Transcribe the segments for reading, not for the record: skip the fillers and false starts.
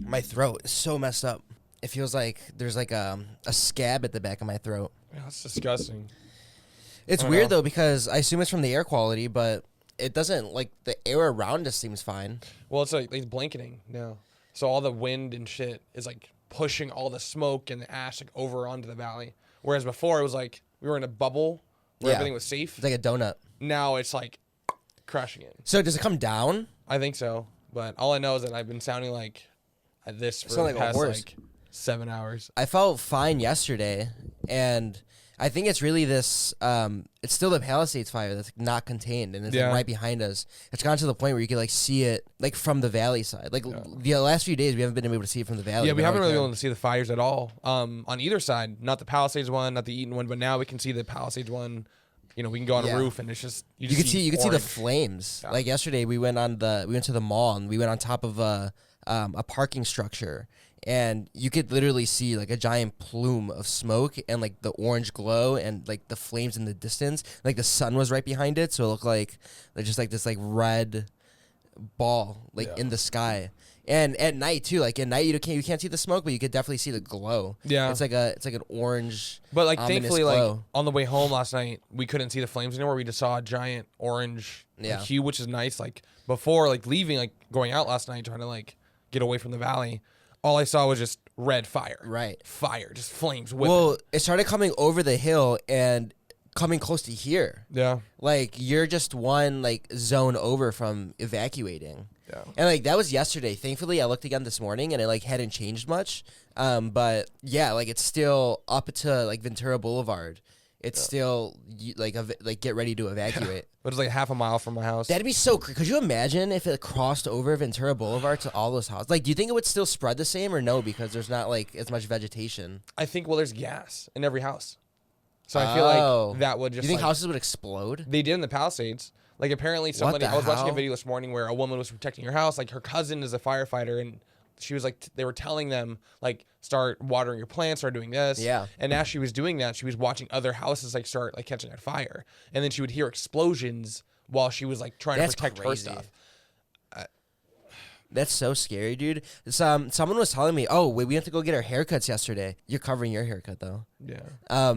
My throat is so messed up. It feels like there's like a scab at the back of my throat. Yeah, that's disgusting. It's weird though because I assume it's from the air quality, but it doesn't. Like the air around us seems fine. Well, it's like blanketing now, so all the wind and shit is like pushing all the smoke and the ash like over onto the valley. Whereas before it was like we were in a bubble where everything was safe. It's like a donut. Now it's like crashing in. So does it come down? I think so, but all I know is that I've been sounding like this for the past like 7 hours. I felt fine yesterday, and I think it's really this. It's still the Palisades fire that's not contained, and it's like right behind us. It's gone to the point where you can like see it like from the valley side. Like the last few days, we haven't been able to see it from the valley. Yeah, we haven't really been able to see the fires at all. On either side, not the Palisades one, not the Eaton one, but now we can see the Palisades one. You know, we can go on a roof, and it's just you can see the flames. Yeah. Like yesterday, we went to the mall, and we went on top of a parking structure. And you could literally see like a giant plume of smoke and like the orange glow and like the flames in the distance. Like the sun was right behind it, so it looked like just like this like red ball like in the sky. And at night too, like at night you can't see the smoke, but you could definitely see the glow. Yeah, it's like an orange. But like thankfully, glow. like on the way home last night, we couldn't see the flames anymore. We just saw a giant orange hue, which is nice. Like before, like leaving, like going out last night, trying to like get away from the valley. All I saw was just red fire. Right. Fire, just flames whipping. Well, it started coming over the hill and coming close to here. Yeah. Like, you're just one, like, zone over from evacuating. Yeah. And, like, that was yesterday. Thankfully, I looked again this morning, and it, like, hadn't changed much. But, yeah, like, it's still up to, like, Ventura Boulevard. It's still, like, get ready to evacuate. But it's like half a mile from my house. That'd be so crazy. Could you imagine if it crossed over Ventura Boulevard to all those houses? Like, do you think it would still spread the same or no? Because there's not, like, as much vegetation. I think, well, there's gas in every house. So I feel like that would just, do you think houses would explode? They did in the Palisades. Like, apparently somebody, I was watching a video this morning where a woman was protecting her house. Like, her cousin is a firefighter, and she was like, they were telling them, like, start watering your plants, start doing this. Yeah. And as she was doing that, she was watching other houses, like, start, like, catching on fire. And then she would hear explosions while she was, like, trying to protect her stuff. That's so scary, dude. Someone was telling me, oh, we went to go get our haircuts yesterday. You're covering your haircut, though. Yeah.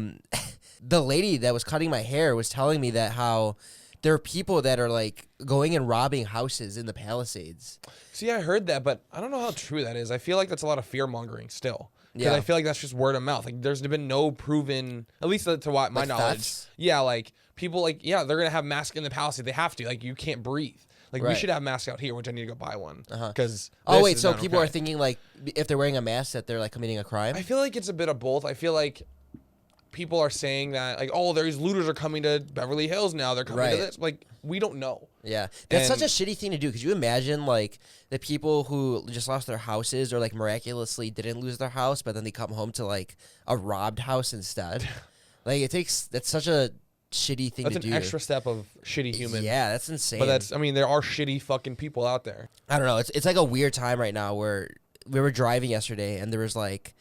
The lady that was cutting my hair was telling me that how there are people that are, like, going and robbing houses in the Palisades. See, I heard that, but I don't know how true that is. I feel like that's a lot of fear-mongering still. Yeah. I feel like that's just word of mouth. Like, there's been no proven, at least to what my knowledge. Thefts? Yeah, like, people, like, yeah, they're going to have masks in the Palisades. They have to. Like, you can't breathe. Like, we should have masks out here, which I need to go buy one. Because oh, wait, so people are thinking, like, if they're wearing a mask that they're, like, committing a crime? I feel like it's a bit of both. I feel like people are saying that, like, oh, these looters are coming to Beverly Hills now. They're coming to this. Like, we don't know. Yeah. That's such a shitty thing to do. Could you imagine, like, the people who just lost their houses or, like, miraculously didn't lose their house, but then they come home to, like, a robbed house instead? Like, that's such a shitty thing to do. That's an extra step of shitty human. Yeah, that's insane. But I mean, there are shitty fucking people out there. I don't know. It's like a weird time right now where we were driving yesterday and there was, like,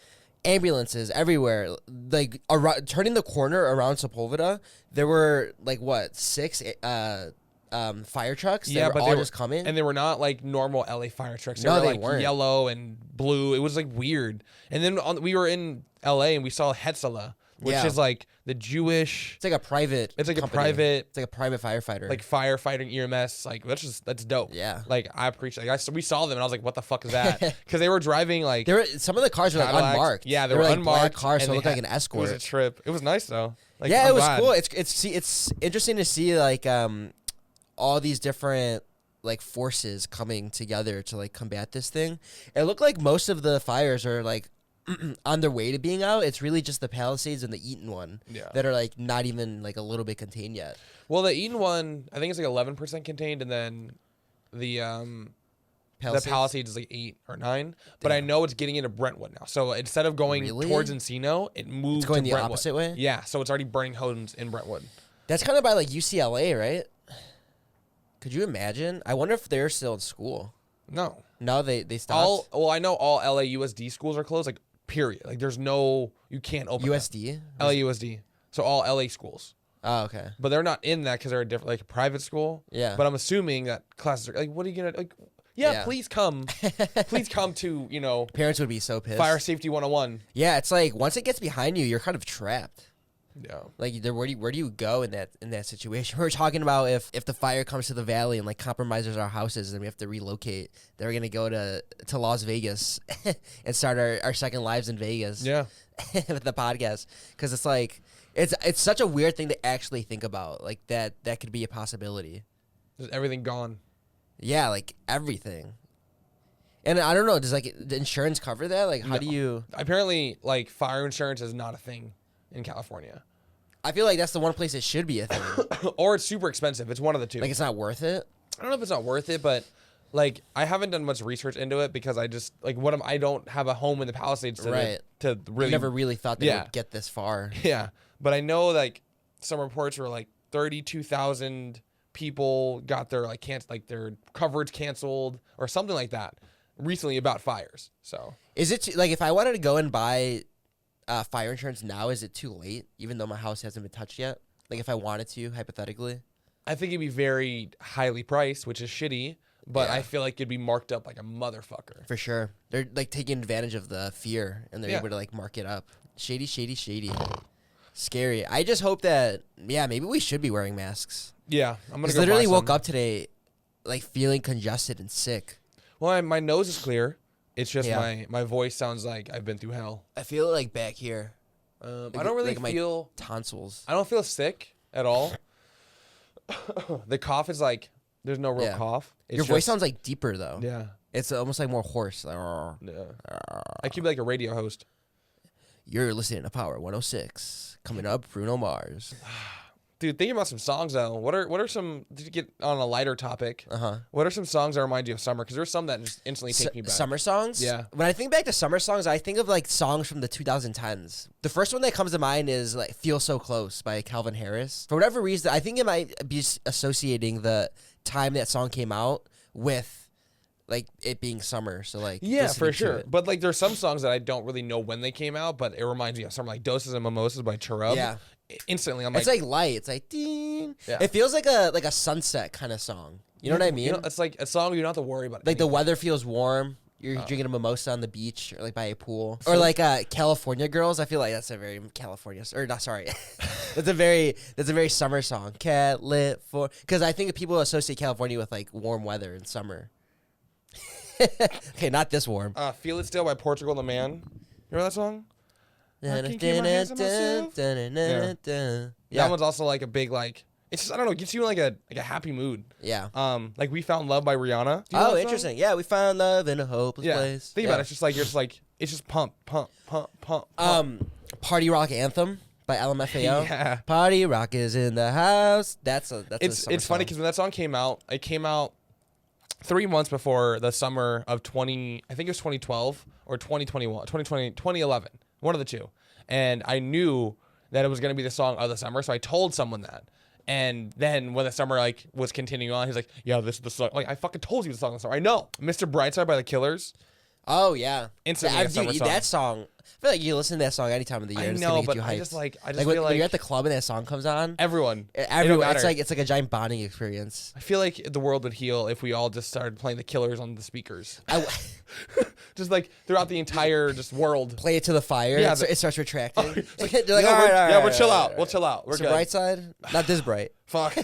ambulances everywhere. Like, turning the corner around Sepulveda, there were, like, what, 6 fire trucks that were all just coming? And they were not, like, normal LA fire trucks. They were weren't. Yellow and blue. It was, like, weird. And then we were in LA and we saw Hetzela, which is, like, the Jewish... It's like a private It's like company. a private... It's like a private firefighter. Like, firefighting EMS. Like, that's dope. Yeah. Like, I appreciate... Like, we saw them and I was like, what the fuck is that? Because they were driving, like... Some of the cars were, like, unmarked. Yeah, they were like unmarked. Black cars, so it looked like an escort. It was a trip. It was nice, though. Like, yeah, it was cool. It's interesting to see, like, all these different, like, forces coming together to, like, combat this thing. It looked like most of the fires are, like, on their way to being out. It's really just the Palisades and the Eaton one that are, like, not even, like, a little bit contained yet. Well, the Eaton one, I think it's like 11% contained, and then the Palisades is like 8 or 9. Damn. But I know it's getting into Brentwood now. So instead of going towards Encino, it moved to Brentwood. It's going the opposite way? Yeah, so it's already burning homes in Brentwood. That's kind of by, like, UCLA, right? Could you imagine? I wonder if they're still in school. No. No, they stopped? I know all LAUSD schools are closed, like, period. Like, there's no... You can't open USD? LAUSD. So all LA schools. Oh, okay. But they're not in that because they're a different, like, a private school. Yeah. But I'm assuming that classes are... Like, what are you going to... Like, yeah, please come. Please come to, you know. Parents would be so pissed. Fire safety 101. Yeah, it's like once it gets behind you, you're kind of trapped. Yeah. Like where do you go in that situation? We were talking about if the fire comes to the valley and like compromises our houses and we have to relocate, then we're gonna go to Las Vegas and start our second lives in Vegas. Yeah. With the podcast, because it's like it's such a weird thing to actually think about. Like that could be a possibility. Just everything gone. Yeah, like everything. And I don't know, does like the insurance cover that? Like how do you? Apparently, like fire insurance is not a thing in California. I feel like that's the one place it should be a thing. Or it's super expensive. It's one of the two. Like it's not worth it. I don't know if it's not worth it, but like I haven't done much research into it because I just like I don't have a home in the Palisades to really. You never really thought they would get this far. Yeah, but I know like some reports were like 32,000 people got their their coverage canceled or something like that recently about fires. So is it like if I wanted to go and buy fire insurance now, is it too late? Even though my house hasn't been touched yet. Like if I wanted to, hypothetically, I think it'd be very highly priced, which is shitty. But I feel like it'd be marked up like a motherfucker. For sure. They're like taking advantage of the fear and they're able to like mark it up. Shady. Scary. I just hope that, maybe we should be wearing masks. Yeah. I'm going to literally woke up today like feeling congested and sick. Well, my nose is clear. It's just my voice sounds like I've been through hell. I feel it like back here. I don't really feel my tonsils. I don't feel sick at all. The cough is like, there's no real cough. Your voice sounds like deeper though. Yeah. It's almost like more hoarse. Like, I keep like a radio host. You're listening to Power 106. Coming up, Bruno Mars. Dude, thinking about some songs though. What are some? Did you get on a lighter topic? What are some songs that remind you of summer? Because there's some that just instantly take me back. Summer songs. Yeah. When I think back to summer songs, I think of like songs from the 2010s. The first one that comes to mind is like "Feel So Close" by Calvin Harris. For whatever reason, I think it might be associating the time that song came out with like it being summer. So like for sure. But like there's some songs that I don't really know when they came out, but it reminds me of summer, like "Doses and Mimosas" by Cherub. Yeah. Instantly, I'm it's like light. It's like ding. Yeah. It feels like a sunset kind of song. You know what I mean? You know, it's like a song you don't have to worry about. Like the weather feels warm. You're drinking a mimosa on the beach or like by a pool. Or like California Girls. I feel like that's a very California that's a very summer song. Because I think people associate California with like warm weather in summer. Okay, not this warm. "Feel It Still" by Portugal the Man. You remember that song? That one's also like a big like. It's just, I don't know, it gets you in like a happy mood. Yeah. Like "We Found Love" by Rihanna. Do you know interesting. Yeah, we found love in a hopeless place. Think about it. It's just like it's just pump. Party Rock Anthem by LMFAO. Yeah. Party Rock is in the house. It's funny because when that song came out, it came out 3 months before the summer of 2012 or 2011. One of the two. And I knew that it was going to be the song of the summer, so I told someone that. And then when the summer like was continuing on, he's like, "Yeah, this is the song." Like, I fucking told you the song of the summer. I know. "Mr. Brightside" by the Killers. Oh yeah. Instantly a summer song. That song. I feel like you listen to that song any time of the year. I know, but I just feel like when you're at the club and that song comes on, everyone, it's like a giant bonding experience. I feel like the world would heal if we all just started playing the Killers on the speakers. Just like throughout the entire world. Play it to the fire. Yeah, it starts retracting. Like, they're like, we'll chill out. We'll chill out. We're good. Bright side, not this bright. Fuck.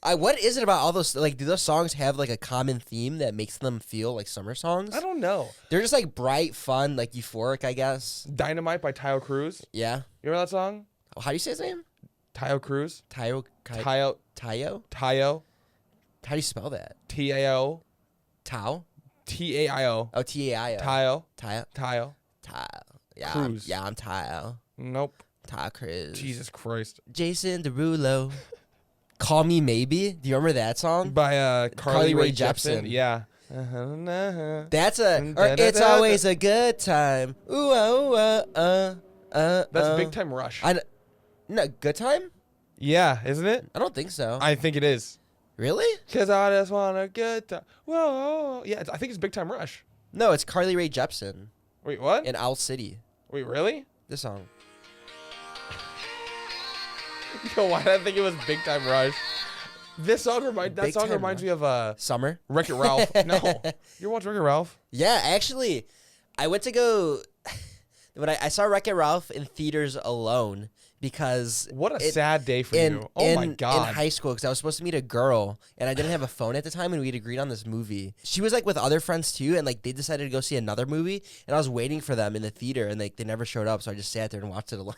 What is it about all those? Like, do those songs have like a common theme that makes them feel like summer songs? I don't know. They're just like bright, fun, like euphoric, I guess. "Dynamite" by Tayo Cruz. Yeah. You remember that song? Oh, how do you say his name? Tayo Cruz. Tayo. Tayo. How do you spell that? T-A-O. Tao. T-A-I-O. Oh, T-A-I-O. Tayo. Yeah. Cruz. I'm Tayo. Nope. Tayo Cruz. Jesus Christ. Jason Derulo. "Call Me Maybe." Do you remember that song? By Carly Rae Jepsen. Yeah. That's it's always a good time. That's Big Time Rush. No, Good Time? Yeah, isn't it? I don't think so. I think it is. Really? Because I just want a good time. Whoa. Yeah, I think it's Big Time Rush. No, it's Carly Rae Jepsen. Wait, what? In Owl City. Wait, really? This song. Yo, why did I think it was Big Time Rush? This song reminds me of Summer. Wreck-It Ralph. No, you watch Wreck-It Ralph? Yeah, actually, I went to go when I saw Wreck-It Ralph in theaters alone because what a sad day for you. Oh my god! In high school, because I was supposed to meet a girl and I didn't have a phone at the time, and we had agreed on this movie. She was like with other friends too, and like they decided to go see another movie, and I was waiting for them in the theater, and like they never showed up, so I just sat there and watched it alone.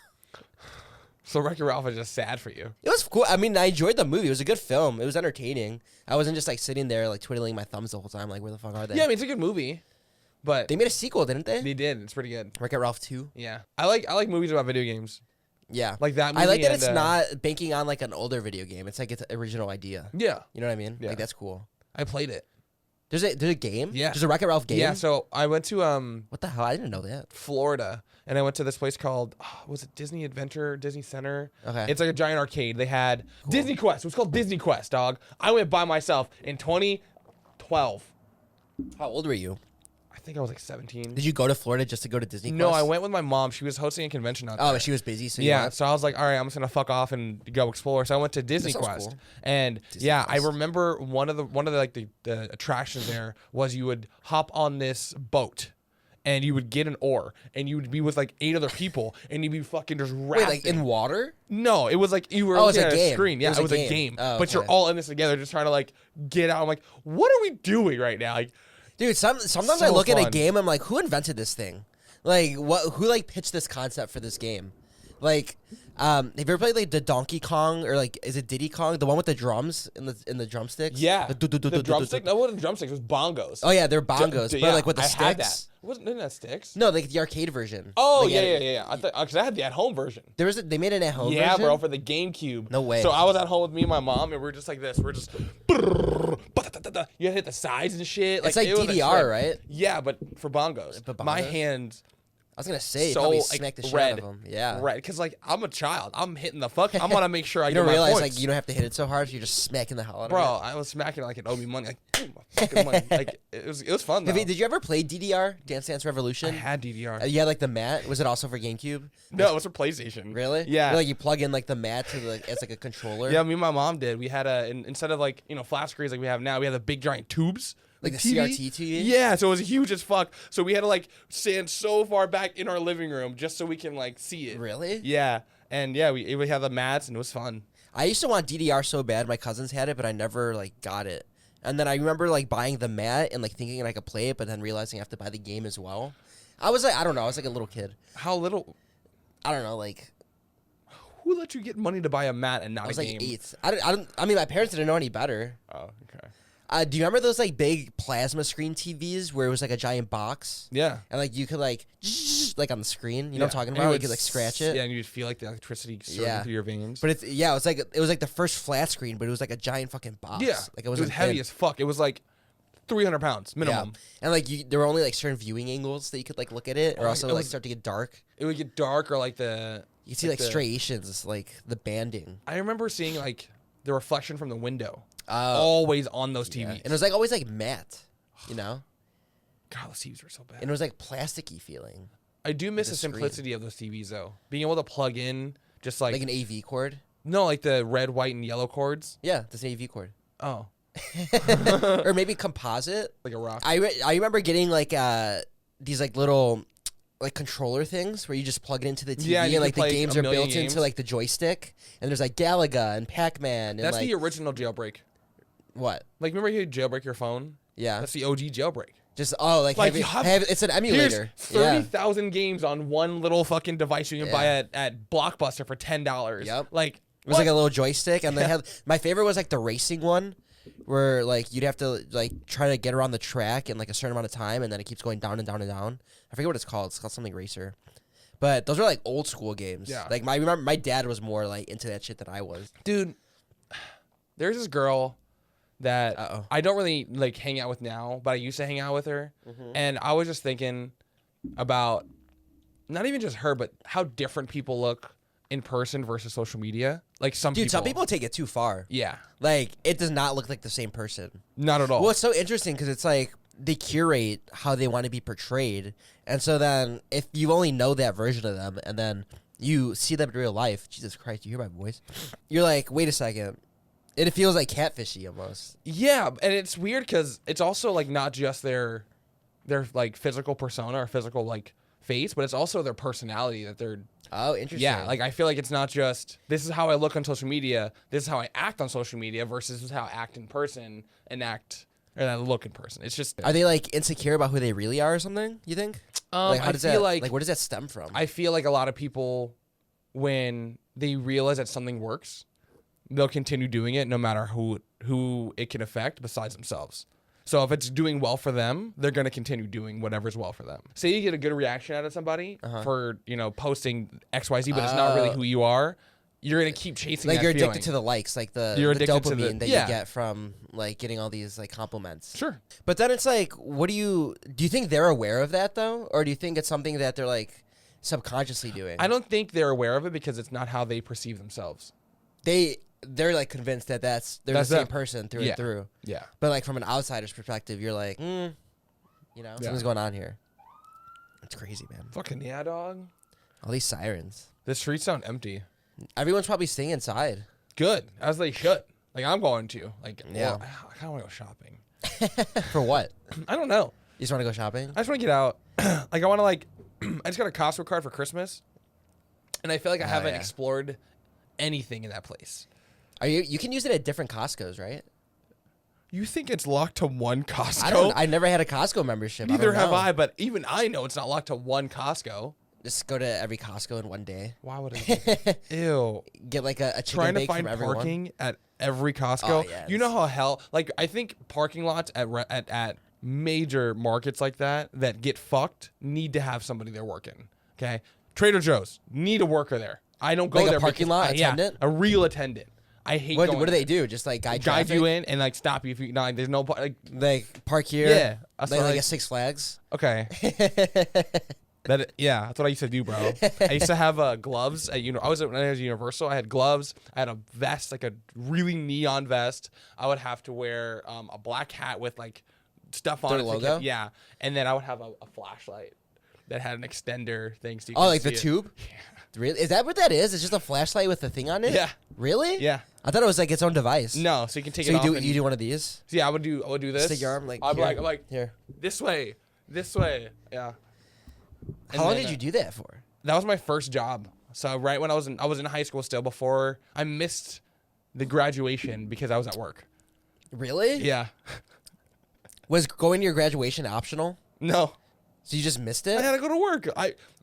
So Wreck-It Ralph is just sad for you. It was cool. I mean, I enjoyed the movie. It was a good film. It was entertaining. I wasn't just like sitting there like twiddling my thumbs the whole time. Like, where the fuck are they? Yeah, I mean it's a good movie, but they made a sequel, didn't they? They did. It's pretty good. Wreck-It Ralph 2. Yeah, I like movies about video games. Yeah, like that movie. I like that it's not banking on like an older video game. It's like its original idea. Yeah, you know what I mean. Yeah. Like that's cool. I played it. There's a game. Yeah, there's a Wreck-It Ralph game. Yeah, so I went to what the hell? I didn't know that. Florida, and I went to this place called was it Disney Adventure, Disney Center? Okay, it's like a giant arcade. They had Disney Quest. It was called Disney Quest, dog. I went by myself in 2012. How old were you? I think I was like 17. Did you go to Florida just to go to Disney Quest? No, I went with my mom. She was hosting a convention out there. Oh, she was busy. So yeah, so I was like, all right, I'm just gonna fuck off and go explore. So I went to Disney Quest, cool. and Disney yeah, Quest. I remember one of the like the attractions there was you would hop on this boat. And you would get an oar, and you would be with like 8 other people, and you'd be fucking just rafting. Wait, like in water? No, it was like you were looking at a screen. Yeah, it was a game. Oh, but you're all in this together, just trying to like get out. I'm like, what are we doing right now? Like, dude, sometimes so I look at a fun. game, I'm like, who invented this thing? Like, who like pitched this concept for this game? Like, have you ever played like the Donkey Kong or like is it Diddy Kong, the one with the drums in the drumsticks? Yeah, the drumstick. No, it wasn't drumsticks. It was bongos. Oh yeah, they're bongos, but like with the I sticks. had that. Didn't that sticks? No, like the arcade version. Oh like, yeah. Because I had the at-home version. They made an at-home version. Yeah, bro, for the GameCube. No way. So I was at home with me and my mom, and we were just like this. We're just. You gotta hit the sides and shit. It's like DDR, right? Yeah, but for bongos. But bongos? My hands. I was gonna say, so probably like, smack the shit red, out of them. Yeah, right. Because like I'm a child, I'm hitting the fuck. I'm gonna make sure I you get don't my realize points. like you don't have to hit it so hard. So you're just smacking the hell out of it. Bro, I was smacking it like it owed me money. Like, give me my fucking money. Like it was fun though. Did you ever play DDR, Dance Dance Revolution? I had DDR. You had like the mat. Was it also for GameCube? No, it was for PlayStation. Really? Yeah. Like you plug in like the mat to like as like a controller. Yeah, me and my mom did. We had instead of like flat screens like we have now, we had the big giant tubes. Like the TV? CRT TV? Yeah, so it was huge as fuck. So we had to like stand so far back in our living room just so we can like see it. Really? Yeah, and yeah, we had the mats and it was fun. I used to want DDR so bad. My cousins had it, but I never like got it. And then I remember like buying the mat and like thinking I could play it, but then realizing I have to buy the game as well. I was like, I don't know. I was like a little kid. How little? I don't know. Like, who let you get money to buy a mat and not I was a like game? 8. I mean, my parents didn't know any better. Oh, okay. Do you remember those like big plasma screen TVs where it was like a giant box? Yeah. And like you could like on the screen, you know what I'm talking about? You could like scratch it. Yeah, and you'd feel like the electricity surging through your veins. But it was like the first flat screen, but it was like a giant fucking box. Yeah. Like it was heavy as fuck. It was like 300 pounds minimum. Yeah. And like there were only like certain viewing angles that you could like look at it, or also like start to get dark. It would get dark, or like the you could see like striations, like the banding. I remember seeing like the reflection from the window. Always on those TVs. Yeah. And it was like always like matte, you know? God, those TVs were so bad. And it was like plasticky feeling. I do miss the simplicity of those TVs though. Being able to plug in just like an AV cord? No, like the red, white, and yellow cords. Yeah, that's an AV cord. Oh. Or maybe composite. Like a rock. I remember getting like these like little like controller things where you just plug it into the TV and like the games are built into like the joystick, and there's like Galaga and Pac-Man. That's the original jailbreak. What? Like remember you jailbreak your phone? Yeah. That's the OG jailbreak. Just it's an emulator. Here's 30,000 games on one little fucking device you can buy at Blockbuster for $10. Yep. Like it was like a little joystick, and they had my favorite was like the racing one, where like you'd have to like try to get around the track in like a certain amount of time, and then it keeps going down and down and down. I forget what it's called. It's called something racer. But those are like old school games. Yeah. Like I remember my dad was more like into that shit than I was. Dude, there's this girl that I don't really like hang out with now, but I used to hang out with her. Mm-hmm. And I was just thinking about not even just her, but how different people look in person versus social media. Like some people take it too far. Yeah. Like it does not look like the same person. Not at all. Well, it's so interesting because it's like they curate how they want to be portrayed. And so then if you only know that version of them and then you see them in real life, Jesus Christ, you hear my voice? You're like, wait a second. It feels like catfishy almost. Yeah, and it's weird because it's also like not just their like physical persona or physical like face, but it's also their personality that they're. Oh, interesting. Yeah, like I feel like it's not just this is how I look on social media, this is how I act on social media versus this is how I act in person and act or I look in person. It's just. Are they like insecure about who they really are or something? You think? Like how does that like where does that stem from? I feel like a lot of people, when they realize that something works, they'll continue doing it no matter who it can affect besides themselves. So if it's doing well for them, they're going to continue doing whatever's well for them. Say you get a good reaction out of somebody for, posting XYZ, but it's not really who you are. You're going to keep chasing that you're feeling. addicted to the likes, like the dopamine that you get from like getting all these like compliments. Sure. But then it's like, do you think they're aware of that though? Or do you think it's something that they're like subconsciously doing? I don't think they're aware of it because it's not how they perceive themselves. They're like convinced that they're the same person through and through. Yeah. But like from an outsider's perspective, you're like, something's going on here. It's crazy, man. Fucking yeah, dog. All these sirens. The streets sound empty. Everyone's probably staying inside. Good, as they should. Like I'm going to. Like, yeah. Well, I kind of want to go shopping. For what? I don't know. You just want to go shopping? I just want to get out. Like I want to I just got a Costco card for Christmas, and I feel like I haven't explored anything in that place. You can use it at different Costco's, right? You think it's locked to one Costco? I never had a Costco membership. Neither have I, but even I know it's not locked to one Costco. Just go to every Costco in one day. Why would I? Ew. Get like a chicken trying to bake find from everyone. parking at every Costco. Oh, yeah, you know how hell? Like I think parking lots at major markets like that get fucked need to have somebody there working. Okay, Trader Joe's need a worker there. I don't go like there. A parking lot attendant. Yeah, a real attendant. I hate. What do they do? Just like guide you in and like stop you if you there's no like park here. Yeah, like a Six Flags. Okay. That's what I used to do, bro. I used to have gloves at when I was at Universal. I had gloves. I had a vest, like a really neon vest. I would have to wear a black hat with like stuff on their logo. Yeah, and then I would have a flashlight that had an extender thing. So you like the tube. Yeah. Really? Is that what that is? It's just a flashlight with a thing on it? Yeah. Really? Yeah. I thought it was like its own device. No, so you can take it off. So you do one of these? So yeah, I would do this. Stick your arm like I'm here. like here. This way. Yeah. How long did you do that for? That was my first job. So right when I was in high school still, before I missed the graduation because I was at work. Really? Yeah. Was going to your graduation optional? No. So you just missed it? I had to go to work.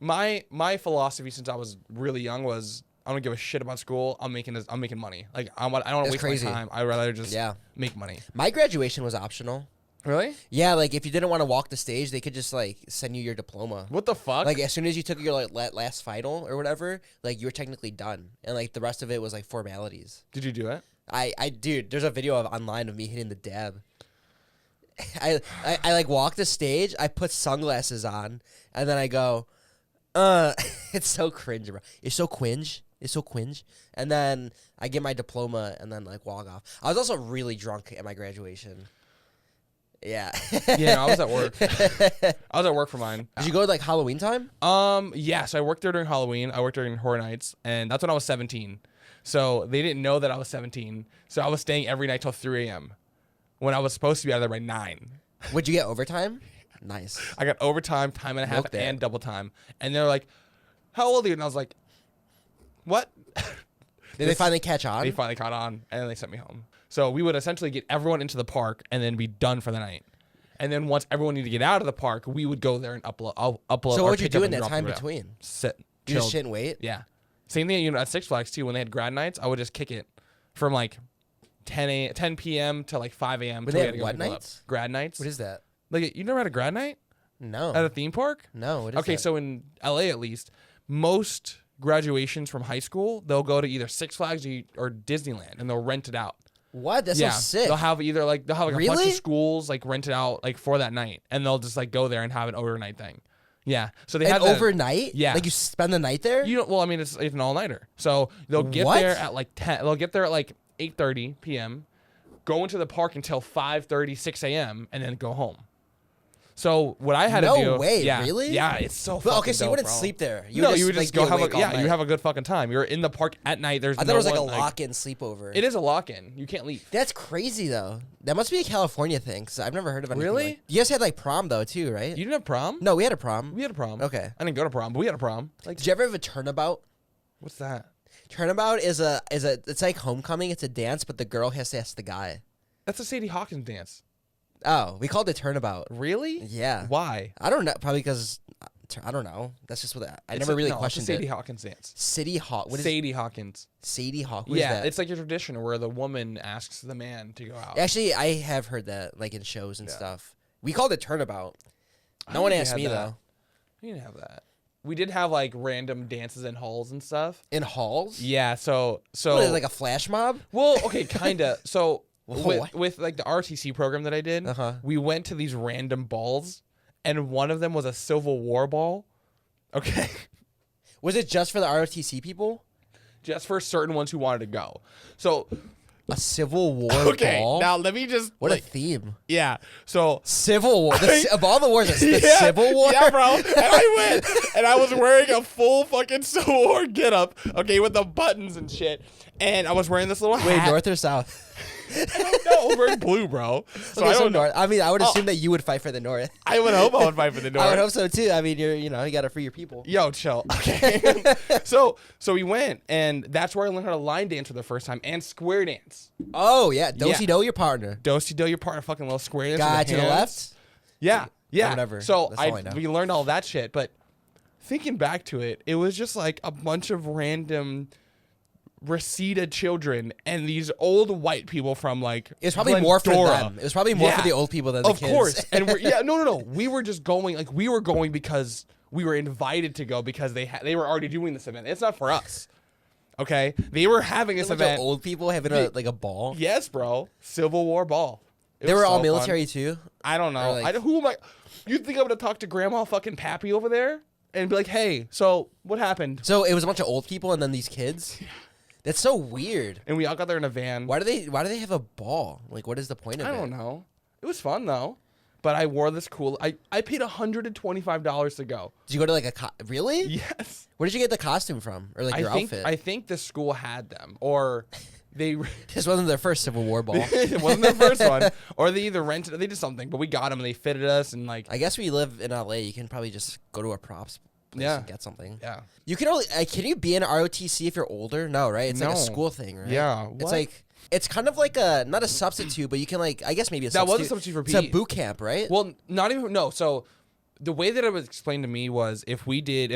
My philosophy since I was really young was I don't give a shit about school. I'm making money. Like I don't want to waste my time. I'd rather just make money. My graduation was optional. Really? Yeah, like if you didn't want to walk the stage, they could just like send you your diploma. What the fuck? Like as soon as you took your like last final or whatever, like you were technically done, and like the rest of it was like formalities. Did you do it? Dude, there's a video online of me hitting the dab. I like walk the stage, I put sunglasses on, and then I go, it's so cringe, bro. It's so cringe. And then I get my diploma and then like walk off. I was also really drunk at my graduation. Yeah. Yeah, I was at work. I was at work for mine. Did you go like Halloween time? Yeah, so I worked there during Halloween. I worked during Horror Nights, and that's when I was 17. So they didn't know that I was 17. So I was staying every night till 3 a.m. when I was supposed to be out of there by 9. Would you get overtime? Nice. I got overtime, time and a half, and double time. And they're like, how old are you? And I was like, what? Did they finally catch on? They finally caught on, and then they sent me home. So we would essentially get everyone into the park and then be done for the night. And then once everyone needed to get out of the park, we would go there and upload. So what would you do in that time between? Sit. You just sit and wait? Yeah. Same thing at Six Flags, too. When they had grad nights, I would just kick it from like 10 p.m. to like 5 a.m. But they had what nights? Grad nights. What is that? Like, you never had a grad night? No. At a theme park? No. What is okay, that? So in LA at least, most graduations from high school, they'll go to either Six Flags or Disneyland, and they'll rent it out. What? That's so sick. They'll have a bunch of schools like rent it out like for that night, and they'll just like go there and have an overnight thing. Yeah. So they have overnight. Yeah. Like you spend the night there. You don't. Well, I mean, it's an all nighter. So they'll get there at like 10. They'll get there at like 8:30 p.m. Go into the park until 5:30, 6 a.m. and then go home. So what I had no to do, way, really? Yeah, it's so. But, okay, so dope, you wouldn't bro. sleep there. You would just go have you have a good fucking time. You're in the park at night. There's I thought it was like a lock-in sleepover. It is a lock-in. You can't leave. That's crazy though. That must be a California thing because I've never heard of anything. Really? Like, you guys had like prom though too, right? You didn't have prom? No, we had a prom. We had a prom. Okay. I didn't go to prom, but we had a prom. Like, did you ever have a turnabout? What's that? Turnabout is it's like homecoming. It's a dance, but the girl has to ask the guy. That's a Sadie Hawkins dance. Oh, we called it turnabout. Really? Yeah. Why? I don't know. Probably because I don't know. That's just what I never really questioned it's a Sadie it. Hawkins dance. Sadie Hawkins. Sadie Hawkins. Sadie Hawkins. Yeah, it's like a tradition where the woman asks the man to go out. Actually, I have heard that like in shows and stuff. We called it turnabout. No one asked me though. We didn't have that. We did have like random dances in halls and stuff. In halls? Yeah. So what, is it like a flash mob? Well, okay, kinda. So. What? With like the RTC program that I did, we went to these random balls, and one of them was a Civil War ball. Okay. Was it just for the ROTC people? Just for certain ones who wanted to go. So a Civil War ball? Now let me just What a theme. Yeah. So Civil War. Of all the wars, the Civil War? Yeah, bro. And I went and I was wearing a full fucking Civil War getup, okay, with the buttons and shit. And I was wearing this little hat. Wait, north or south? I don't know. I'm wearing blue, bro. So okay, I don't know. North. I mean, I would assume that you would fight for the North. I would hope I would fight for the North. I would hope so too. I mean, you got to free your people. Yo, chill. Okay. so we went, and that's where I learned how to line dance for the first time and square dance. Oh yeah, do your partner. Do your partner, fucking little square dance. Guy to the left. Yeah. Whatever. So we learned all that shit, but thinking back to it, it was just like a bunch of random Reseda children and these old white people from like it was probably more for them. It was probably more for the old people than the kids. Of course. And no. We were just going because we were invited to go because they were already doing this event. It's not for us. Okay? They were having this event. Old people having a ball. Yes, bro. Civil War ball. They were all military too. I don't know. Who am I? You think I'm gonna talk to Grandma fucking Pappy over there and be like, "Hey, so what happened?" So it was a bunch of old people and then these kids. That's so weird. And we all got there in a van. Why do they have a ball? Like, what is the point of it? I don't know. It was fun though. But I wore this cool. I paid $125 to go. Did you go to like really? Yes. Where did you get the costume from, or like your outfit? I think the school had them, or they. This wasn't their first Civil War ball. It wasn't their first one, or they either rented. They did something, but we got them and they fitted us and like. I guess we live in LA. You can probably just go to a props. And get something. Yeah. You can only can you be in ROTC if you're older? No, right? It's like a school thing, right? Yeah. It's like it's kind of like not a substitute, but you can like I guess maybe a substitute. That was a substitute for PE. It's a boot camp, right? Well, not even So the way that it was explained to me was if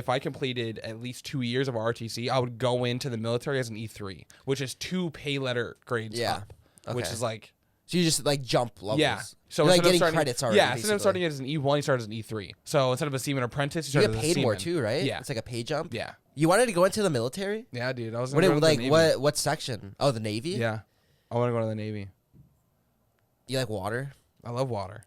I completed at least 2 years of ROTC, I would go into the military as an E3, which is 2 pay letter grades up, which is like. So you just like jump levels. Yeah. So you're like getting credits already. Yeah. Instead of starting as an E1, you start as an E3. So instead of a seaman apprentice, you start as a seaman. You get paid more too, right? Yeah. It's like a pay jump. Yeah. You wanted to go into the military? Yeah, dude. I was going to go into the Navy. What section? Oh, the Navy? Yeah. I want to go to the Navy. You like water? I love water.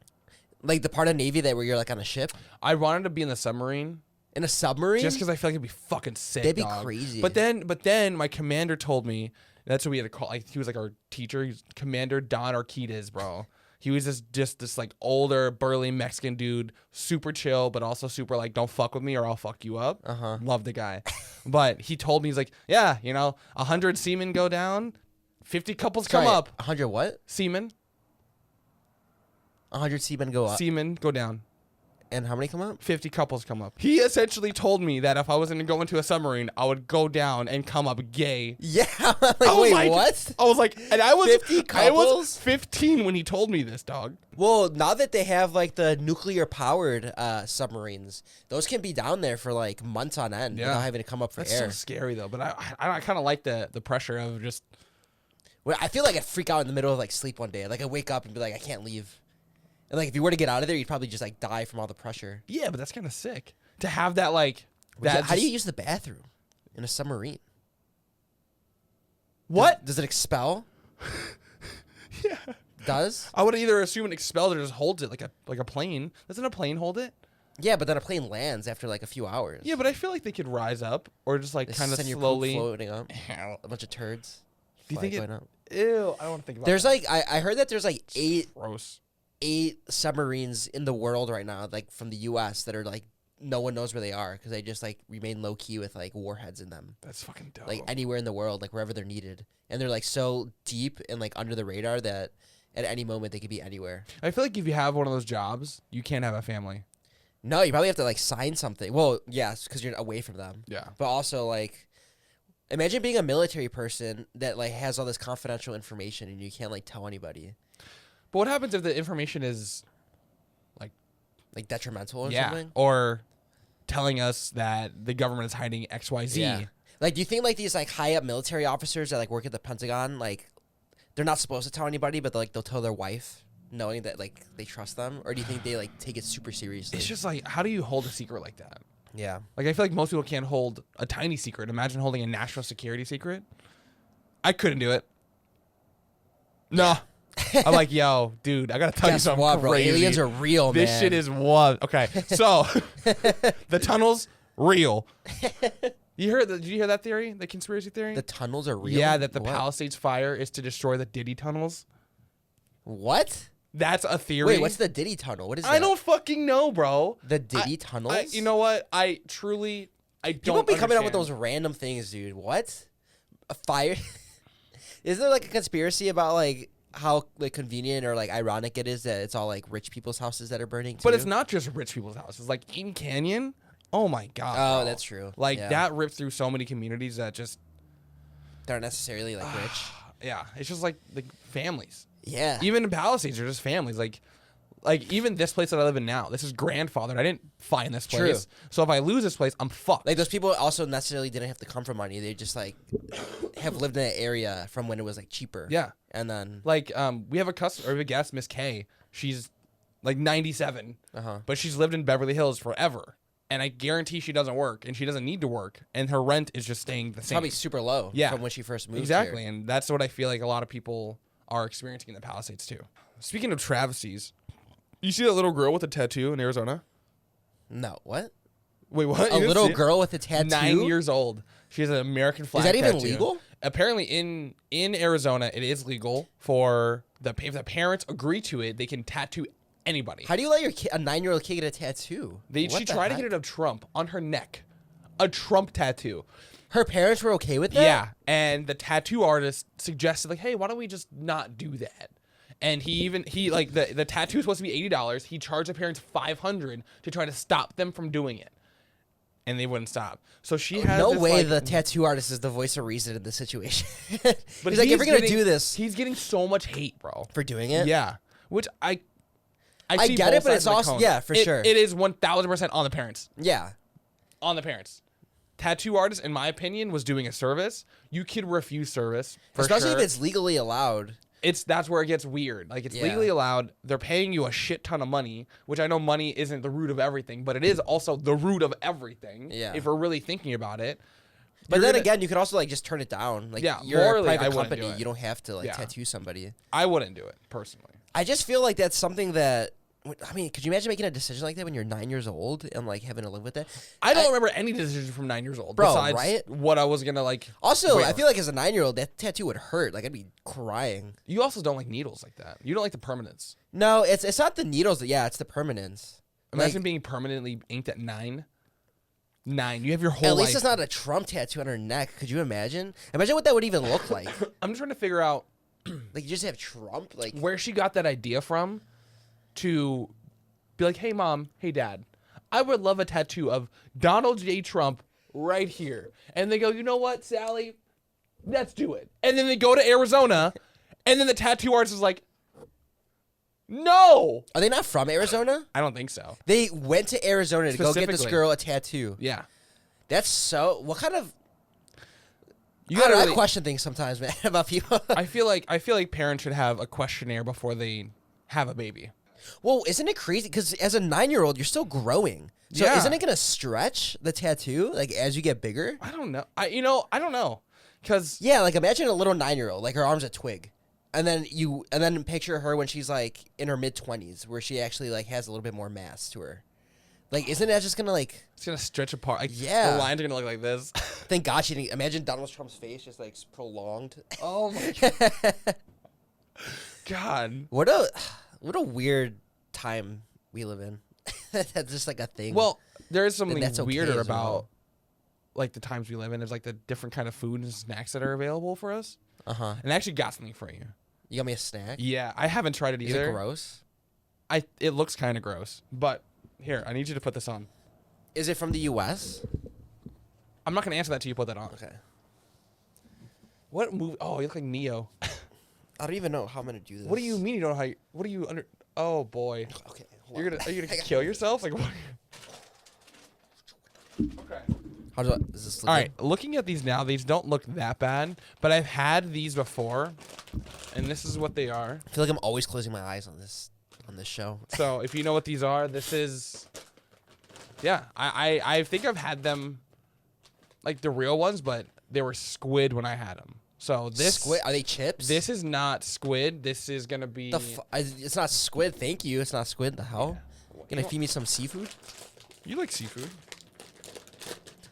Like the part of Navy where you're like on a ship? I wanted to be in the submarine. In a submarine? Just because I feel like it'd be fucking sick. That'd be crazy. But then my commander told me. That's what we had to call. Like, he was like our teacher. He's Commander Don Arquides, bro. He was just this like older, burly Mexican dude, super chill, but also super like, don't fuck with me or I'll fuck you up. Love the guy. But he told me, he's like, yeah, 100 seamen go down, 50 couples come up. 100 what? Seamen. 100 seamen go up. Seamen go down. And how many come up? 50 couples come up. He essentially told me that if I was going to go into a submarine, I would go down and come up gay. Yeah. Wait, what? I was like, and I was 50 couples? I was 15 when he told me this, dog. Well, now that they have like the nuclear powered submarines, those can be down there for like months on end without having to come up for That's air. That's so scary though. But I kind of like the pressure of just. Well, I feel like I'd freak out in the middle of like sleep one day. Like I wake up and be like, I can't leave. And like if you were to get out of there, you'd probably just like die from all the pressure. Yeah, but that's kind of sick to have that like. How do you use the bathroom in a submarine? What does it expel? Yeah, does I would either assume it expels or just holds it like a plane. Doesn't a plane hold it? Yeah, but then a plane lands after like a few hours. Yeah, but I feel like they could rise up or just like kind of slowly floating up. A bunch of turds. Do you think it? Ew, I don't want to think about. There's like I heard that there's like 8. Gross. 8 submarines in the world right now, like from the U.S. that are like no one knows where they are because they just like remain low key with like warheads in them. That's fucking dope. Like anywhere in the world, like wherever they're needed, and they're like so deep and like under the radar that at any moment they could be anywhere. I feel like if you have one of those jobs, you can't have a family. No, you probably have to like sign something. Well, yes, because you're away from them. Yeah. But also like, imagine being a military person that like has all this confidential information and you can't like tell anybody. But what happens if the information is like detrimental or yeah, something? Or telling us that the government is hiding XYZ. Yeah. Like, do you think like these like high up military officers that like work at the Pentagon, like they're not supposed to tell anybody, but they'll tell their wife, knowing that like they trust them? Or do you think they like take it super seriously? It's just like, how do you hold a secret like that? Yeah. Like, I feel like most people can't hold a tiny secret. Imagine holding a national security secret. I couldn't do it. No. I'm like, yo, dude, I gotta tell you something what, bro? crazy. Aliens are real, man. This shit is what? Okay, so the tunnels, real. Did you hear that theory? The conspiracy theory? The tunnels are real? Yeah, that the What? Palisades fire is to destroy the Diddy tunnels. What? That's a theory. Wait, what's the Diddy tunnel? What is that? I don't fucking know, bro. The Diddy tunnels? You know what? I don't People be coming up with understand. those random things, dude. What? A fire? Is there like a conspiracy about like how like convenient or like ironic it is that it's all like rich people's houses that are burning too? But it's not just rich people's houses. Like Eden Canyon, oh my god. Oh, bro. that's true. Like Yeah. that ripped through so many communities that just They're not necessarily like rich. yeah, it's just like families. Yeah. Even in Palisades, they're just families. Like even this place that I live in now, this is grandfathered. I didn't find this place. True. So if I lose this place, I'm fucked. Like those people also necessarily didn't have to come from money. They just like have lived in an area from when it was like cheaper. Yeah. And then Like we have a customer, or we have a guest, Miss K. She's like 97, but she's lived in Beverly Hills forever. And I guarantee she doesn't work, and she doesn't need to work, and her rent is just staying the same. probably super low Yeah. from when she first moved Exactly, here. and that's what I feel like a lot of people are experiencing in the Palisades too. Speaking of travesties, you see that little girl with a tattoo in Arizona? No, what? Wait, what? A You didn't little see it? girl with a tattoo? 9 years old. She has an American flag. Is that even tattoo. legal? Apparently, in Arizona, it is legal for if the parents agree to it, they can tattoo anybody. How do you let your a 9-year-old kid get a tattoo? She What the tried to heck? get it of Trump on her neck, a Trump tattoo. Her parents were okay with that? Yeah, and the tattoo artist suggested like, hey, why don't we just not do that? And he like the tattoo is supposed to be $80. He charged the parents $500 to try to stop them from doing it, and they wouldn't stop. So she has No this, way like, the tattoo artist is the voice of reason in this situation. But he's like, if we're going to do this. he's getting so much hate, bro. For doing it? Yeah, which I see get both it, but sides it's of the also- coin. yeah, for sure. It is 1,000% on the parents. Yeah. On the parents. Tattoo artist, in my opinion, was doing a service. You could refuse service, for Especially sure. if it's legally allowed. That's where it gets weird. Like, it's Yeah. legally allowed. They're paying you a shit ton of money, which I know money isn't the root of everything, but it is also the root of everything. Yeah. If we're really thinking about it. But You're then gonna- again, you could also like just turn it down. Like, Yeah, you're a morally, I private wouldn't company. do it. You don't have to like Yeah. tattoo somebody. I wouldn't do it, personally. I just feel like that's something that, I mean, could you imagine making a decision like that when you're 9 years old and like having to live with that? I don't remember any decision from 9 years old. Bro, besides right? what I was going to, like... Also, I wear. feel like as a 9-year-old, that tattoo would hurt. Like, I'd be crying. You also don't like needles like that. You don't like the permanence. No, it's not the needles. Yeah, it's the permanence. Imagine Like, being permanently inked at 9. 9. You have your whole at life. least it's not a Trump tattoo on her neck. Could you imagine? Imagine what that would even look like. I'm trying to figure out Like, you just have Trump. Like, where she got that idea from to be like, hey, Mom, hey, Dad, I would love a tattoo of Donald J. Trump right here. And they go, you know what, Sally? Let's do it. And then they go to Arizona, and then the tattoo artist is like, no. are they not from Arizona? I don't think so. They went to Arizona to go get this Specifically. girl a tattoo. Yeah. That's so. What kind of? You I gotta don't know, really, I question things sometimes, man, about people. I feel like parents should have a questionnaire before they have a baby. Well, isn't it crazy? Because as a 9-year-old, you're still growing. So Yeah. isn't it gonna stretch the tattoo like as you get bigger? I don't know. I don't know. Cause Yeah, like imagine a little 9-year-old, like her arm's a twig, and then picture her when she's like in her mid-20s, where she actually like has a little bit more mass to her. Like, isn't that just gonna like? it's gonna stretch apart. Like, Yeah. the lines are gonna look like this. Thank God she didn't. Imagine Donald Trump's face just like prolonged. Oh my god. What a What a weird time we live in. That's just like a thing. Well, there is something that's okay weirder as well. about like the times we live in. There's like the different kind of food and snacks that are available for us. Uh-huh. And I actually got something for you. You got me a snack? Yeah, I haven't tried it either. Is it gross? It looks kind of gross, but here, I need you to put this on. Is it from the U.S.? I'm not gonna answer that till you put that on. Okay. What movie? Oh, you look like Neo. I don't even know how I'm gonna do this. What do you mean you don't know how? What are you under? Oh boy. Okay. Are you gonna kill yourself? Like what? Okay. How does this look? All right. Looking at these now, these don't look that bad, but I've had these before, and this is what they are. I feel like I'm always closing my eyes on this show. So if you know what these are, this is. Yeah, I think I've had them, like the real ones, but they were squid when I had them. So this squid, are they chips? This is not squid. This is gonna be. It's not squid. Thank you. It's not squid. The hell? Yeah. Gonna feed me some seafood? You like seafood?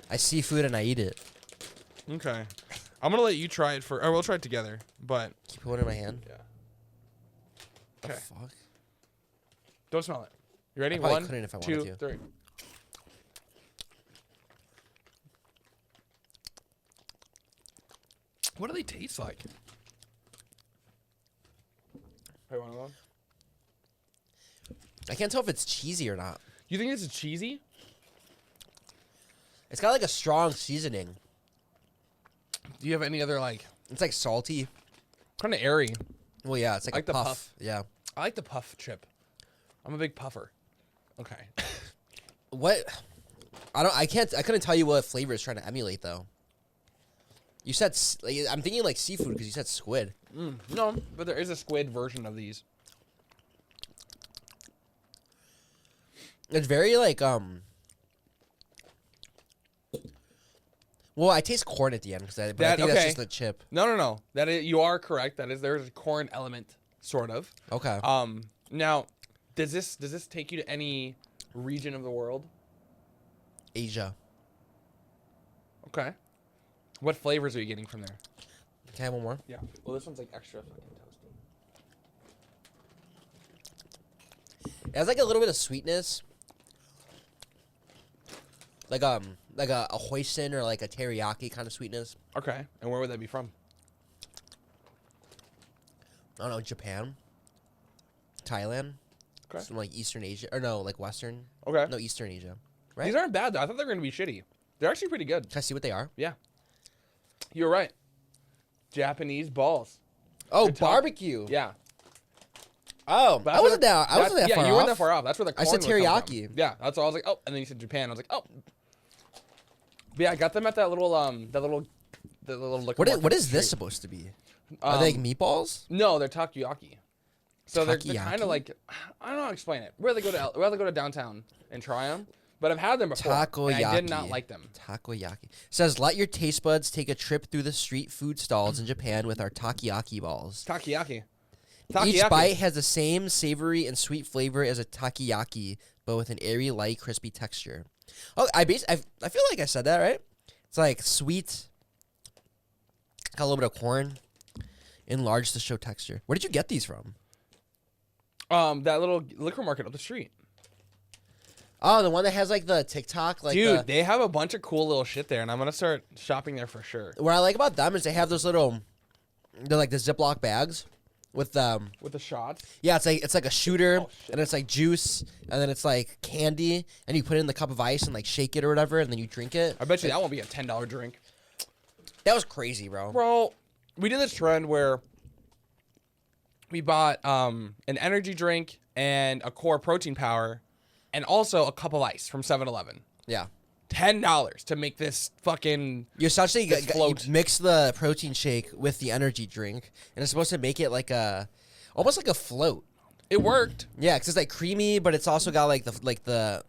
I see food and I eat it. Okay, I'm gonna let you try it for. Or we'll try it together. But keep one in my hand. Yeah. The Okay. fuck? Don't smell it. You ready? I probably 1, couldn't if I 2, wanted to. 3. What do they taste like? Hey, want one? I can't tell if it's cheesy or not. You think this is cheesy? It's got like a strong seasoning. Do you have any other like? It's like salty. Kind of airy. Well, yeah, it's like I like a the puff. puff. Yeah. I like the puff chip. I'm a big puffer. Okay. What? I couldn't tell you what flavor it's trying to emulate though. You said I'm thinking like seafood because you said squid. No, but there is a squid version of these. It's very like Well, I taste corn at the end because I think that's just the chip. No. You are correct. There's a corn element, sort of. Okay. Now, does this take you to any region of the world? Asia. Okay. What flavors are you getting from there? Can I have one more? Yeah. Well, this one's like extra fucking toasty. It has like a little bit of sweetness. Like a hoisin or like a teriyaki kind of sweetness. Okay. And where would that be from? I don't know, Japan, Thailand, Okay. some like Eastern Asia, or no, like Western. Okay. No, Eastern Asia. Right? These aren't bad though. I thought they were gonna be shitty. They're actually pretty good. Can I see what they are? Yeah. You're right. Japanese balls. Oh, barbecue. Yeah. Oh, I wasn't that far off. Yeah, you weren't that far off. That's where the corn I said would come teriyaki. from. Yeah, that's all. I was like, oh, and then you said Japan. I was like, oh. But yeah, I got them at that little liquor. What is this supposed to be? Are they like meatballs? No, they're takoyaki. So they're kind Takoyaki? of like, I don't know how to explain it. We'd rather go to downtown and try them. But I've had them before. Takoyaki. And I did not like them. Takoyaki. Says, let your taste buds take a trip through the street food stalls in Japan with our takoyaki balls. Takoyaki. Each bite has the same savory and sweet flavor as a takoyaki, but with an airy, light, crispy texture. Oh, I feel like I said that, right? It's like sweet, got a little bit of corn, enlarged to show texture. Where did you get these from? That little liquor market up the street. Oh, the one that has like the TikTok, like dude, they have a bunch of cool little shit there, and I'm gonna start shopping there for sure. What I like about them is they have those little, they're like the Ziploc bags with the shots. Yeah, it's like a shooter, and it's like juice, and then it's like candy, and you put it in the cup of ice and like shake it or whatever, and then you drink it. I bet you that won't be a $10 drink. That was crazy, bro. Bro, we did this trend where we bought an energy drink and a core protein powder, and also a cup of ice from 7-Eleven. Yeah. $10 to make this fucking you float. Mix the protein shake with the energy drink, and it's supposed to make it like almost like a float. It worked. Yeah, because it's like creamy, but it's also got like the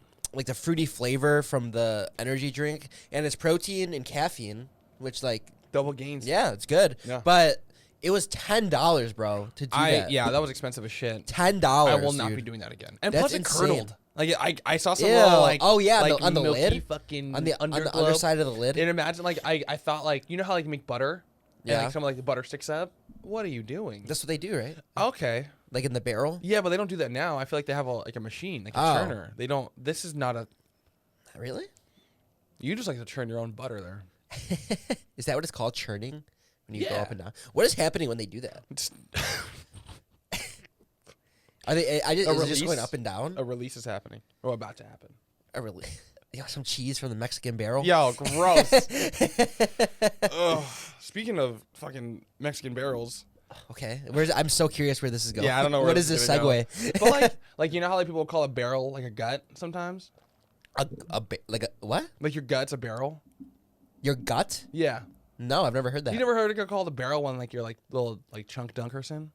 fruity flavor from the energy drink, and it's protein and caffeine, which like double gains. Yeah, it's good. Yeah. But it was $10, bro, to do that. Yeah, that was expensive as shit. $10. I will not be doing that again. And that's plus, it insane. curdled. Like I saw some little like on the milky lid, fucking on the underside of the lid. And imagine like I thought like you know how like you make butter, and Yeah. like some like the butter sticks up. What are you doing? That's what they do, right? Okay. Like in the barrel? Yeah, but they don't do that now. I feel like they have a machine, like a churner. They don't. This is not a. Really? You just like to churn your own butter there. Is that what it's called, churning? When you go up and down? What is happening when they do that? Are they? Is it just going up and down? A release is happening. Or about to happen. A release. You got some cheese from the Mexican barrel? Yo, gross. Ugh. Speaking of fucking Mexican barrels. Okay. I'm so curious where this is going. Yeah, I don't know where what is this segue? But like you know how people call a barrel like a gut sometimes? Like a what? Like your gut's a barrel? Your gut? Yeah. No, I've never heard that. You never heard it called a barrel when like you're like little like Chunk Dunkerson?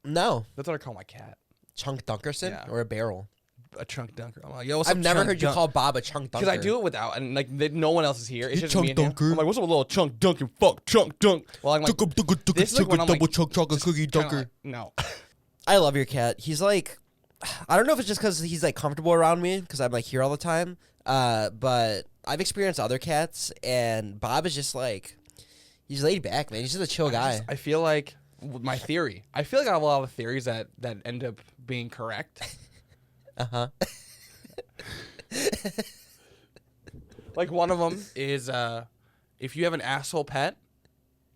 No. That's what I call my cat. Chunk Dunkerson? Yeah. Or a barrel? A chunk dunker. I'm like, yo, what's I've up, never heard you call Bob a chunk dunker. Because I do it without, and like no one else is here. It's just chunk me and dunker. him. I'm like, what's up, little chunk dunking? Fuck, chunk dunk. Well, I'm like, this is like when I'm like, chunk chocolate cookie dunker. Like, no. I love your cat. He's like, I don't know if it's just because he's like comfortable around me because I'm like here all the time. But I've experienced other cats, and Bob is just like, he's laid back, man. He's just a chill guy. I feel like my theory. I feel like I have a lot of theories that end up being correct. Uh-huh. Like one of them is if you have an asshole pet,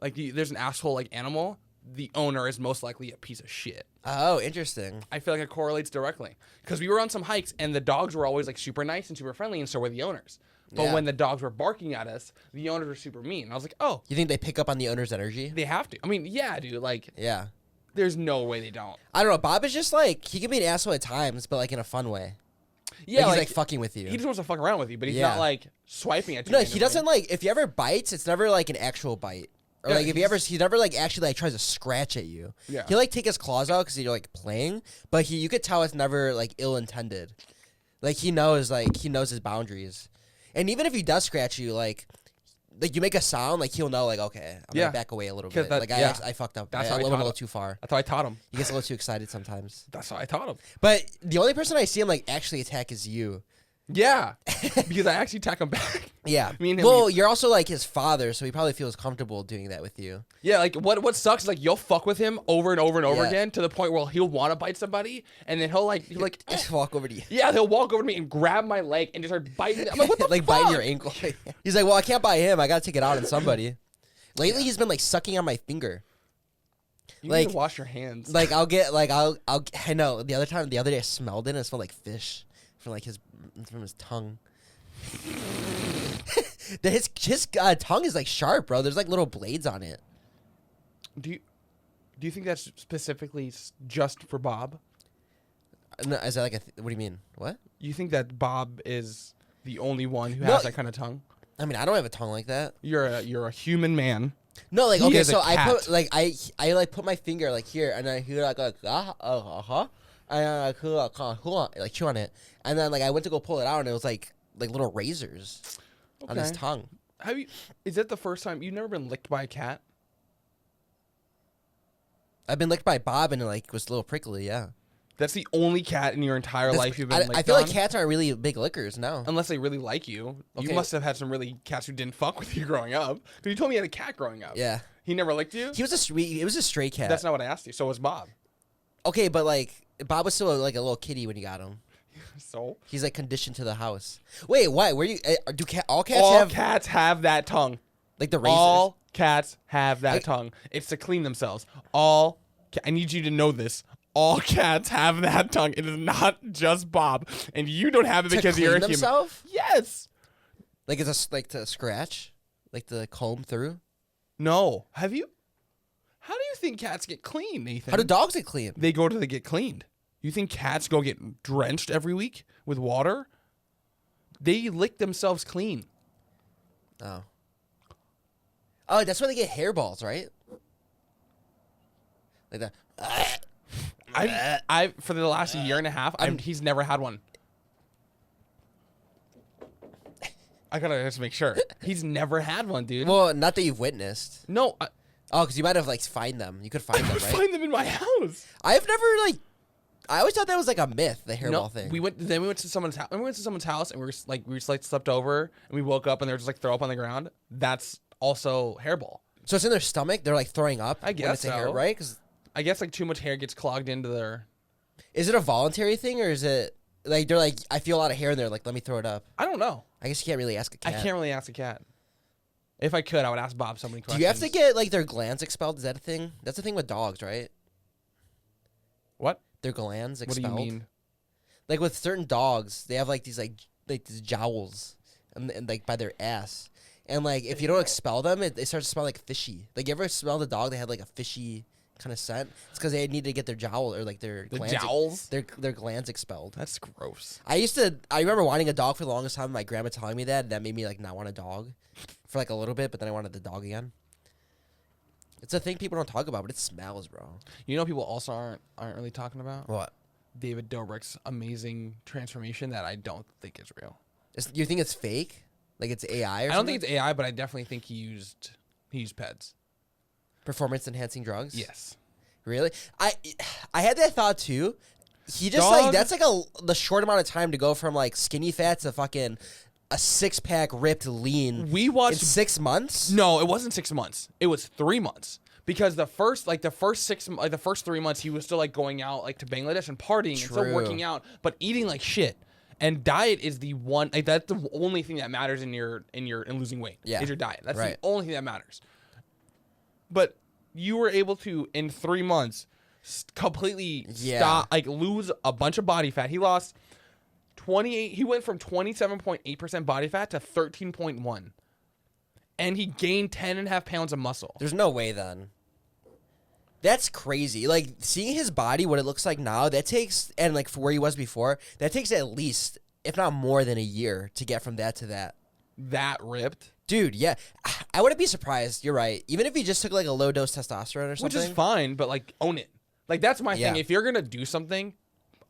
like there's an asshole like animal, the owner is most likely a piece of shit. Oh, interesting. I feel like it correlates directly because we were on some hikes and the dogs were always like super nice and super friendly, and so were the owners. But when the dogs were barking at us, the owners were super mean. And I was like, oh, you think they pick up on the owner's energy? They have to. I mean, yeah, dude. Like, yeah. There's no way they don't. I don't know. Bob is just like, he can be an asshole at times, but like in a fun way. Yeah, like, he's like fucking with you. He just wants to fuck around with you, but he's not like swiping at you. No, he doesn't like. If he ever bites, it's never like an actual bite. Or like if he never like actually like tries to scratch at you. Yeah. He'll like take his claws out because you're like playing, but you could tell it's never like ill intended. Like he knows his boundaries, and even if he does scratch you, like you make a sound, like he'll know, like, okay, I'm gonna back away a little bit. Like I fucked up. I went a little too far. That's how I taught him. He gets a little too excited sometimes. That's how I taught him. But the only person I see him like actually attack is you. Yeah, because I actually attack him back. Yeah. Well, you're also like his father, so he probably feels comfortable doing that with you. Yeah, like what sucks is like you'll fuck with him over and over and over again to the point where he'll want to bite somebody, and then he'll just walk over to you. Yeah, he'll walk over to me and grab my leg and just start biting. I'm like, what the like fuck? Biting your ankle. He's like, well, I can't bite him. I gotta take it out on somebody. Lately, he's been like sucking on my finger. You need to wash your hands. Like I know the other day I smelled it and it smelled like fish from his tongue. his tongue is like sharp, bro. There's like little blades on it. Do you think that's specifically just for Bob? No, is that like what do you mean? What? You think that Bob is the only one who has that kind of tongue? I mean, I don't have a tongue like that. You're a human man. No, like okay, so I put like I like put my finger like here, and I hear like and like chew on it, and then like I went to go pull it out, and it was like little razors on his tongue. Is that the first time you've never been licked by a cat? I've been licked by Bob, and it like was a little prickly. Yeah. That's the only cat in your entire life you've been licked I feel like cats aren't really big lickers, no. Unless they really like you. Okay. You must have had some really cats who didn't fuck with you growing up. Because you told me you had a cat growing up. Yeah. He never licked you? He was a stray cat. That's not what I asked you. So was Bob. Okay, but like Bob was still like a little kitty when you got him. So? He's like conditioned to the house. Wait, why? Were you? All cats have that tongue. Like the razors? All cats have that tongue. It's to clean themselves. I need you to know this. All cats have that tongue. It is not just Bob, and you don't have it because you're a human. Themselves? Yes. Like it's like to scratch, like to comb through. No. Have you? How do you think cats get clean, Nathan? How do dogs get clean? They go to get cleaned. You think cats go get drenched every week with water? They lick themselves clean. Oh. Oh, that's why they get hairballs, right? Like that. I for the last year and a half, he's never had one. I gotta just make sure. He's never had one, dude. Well, not that you've witnessed. No. Because you might have like find them. You could find them, right? Find them in my house. I've never I always thought that was like a myth, the hairball thing. We went to someone's house. We went to someone's house and we just slept over and we woke up and they were just like throw up on the ground. That's also hairball. So it's in their stomach. They're like throwing up. I guess so. Hair, right? Because I guess like too much hair gets clogged into their. Is it a voluntary thing or is it like they're like I feel a lot of hair in there, like let me throw it up? I don't know. I guess you can't really ask a cat. I can't really ask a cat. If I could, I would ask Bob so many questions. Do you have to get like their glands expelled? Is that a thing? That's a thing with dogs, right? What? Their glands expelled. What do you mean? Like with certain dogs, they have like these jowls and like by their ass. And like if you don't expel them, they start to smell like fishy. Like you ever smell the dog? They had like a fishy kind of scent. It's because they need to get their jowl or like their glands, jowls, their glands expelled. That's gross. I remember wanting a dog for the longest time. My grandma telling me that made me like not want a dog for like a little bit, but then I wanted the dog again. It's a thing people don't talk about, but it smells, bro. You know, people also aren't really talking about what? David Dobrik's amazing transformation that I don't think is real. You think it's fake? Like it's AI? I don't think it's AI, but I definitely think he used PEDs. Performance enhancing drugs? Yes. Really? I had that thought too. He just like that's like the short amount of time to go from like skinny fat to fucking a 6-pack ripped lean. We watched in 6 months? No, it wasn't 6 months. It was 3 months. Because the first 3 months he was still like going out like to Bangladesh and partying and still working out, but eating like shit. And diet is the one like that's the only thing that matters in losing weight. Yeah. Is your diet. That's the only thing that matters. But you were able to in 3 months completely stop like lose a bunch of body fat. He lost 28. He went from 27.8% body fat to 13.1, and he gained 10.5 pounds of muscle. There's no way then. That's crazy. Like seeing his body, what it looks like now, that takes and like for where he was before, that takes at least, if not more than a year to get from that to that. That ripped, dude. Yeah, I wouldn't be surprised. You're right. Even if he just took like a low dose testosterone or something, which is fine, but like own it. Like that's my thing. If you're gonna do something,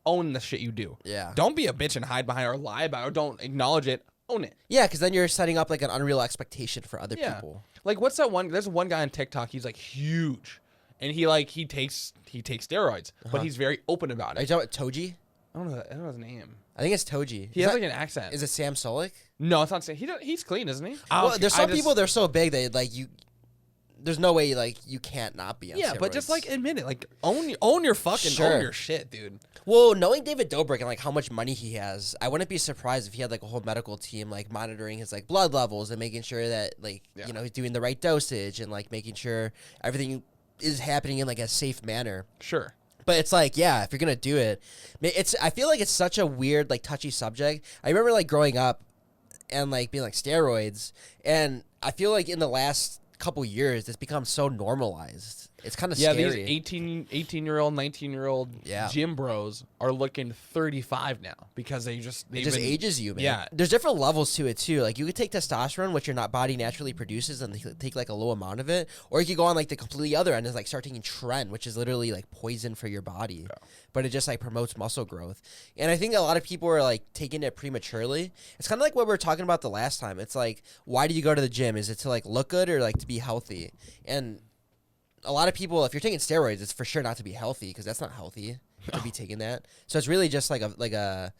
own the shit you do. Yeah. Don't be a bitch and hide behind or lie about it or don't acknowledge it. Own it. Yeah, because then you're setting up like an unreal expectation for other people. Like what's that one? There's one guy on TikTok. He's like huge, and he takes steroids, but he's very open about it. Are you talking about Toji? I don't know his name. I think it's Toji. He has like an accent. Is it Sam Solik? No, it's not Sam. He's clean, isn't he? Well, there's some people they're so big that like you. There's no way like you can't not be on steroids. But just like admit it, like own your fucking own your shit, dude. Well, knowing David Dobrik and like how much money he has, I wouldn't be surprised if he had like a whole medical team like monitoring his like blood levels and making sure that like you know he's doing the right dosage and like making sure everything is happening in like a safe manner. Sure. But it's like, yeah, if you're gonna do it, I feel like it's such a weird like touchy subject. I remember like growing up and like being like steroids, and I feel like in the last couple years it's become so normalized. It's kind of scary. Yeah, these 18-year-old, 19-year-old gym bros are looking 35 now because it just ages you, man. Yeah, there's different levels to it too. Like you could take testosterone, which your body naturally produces, and take like a low amount of it, or you could go on like the completely other end and like start taking tren, which is literally like poison for your body. Yeah. But it just like promotes muscle growth. And I think a lot of people are like taking it prematurely. It's kind of like what we were talking about the last time. It's like, why do you go to the gym? Is it to like look good or like to be healthy? And a lot of people, if you're taking steroids, it's for sure not to be healthy because that's not healthy to be taking that. So it's really just like a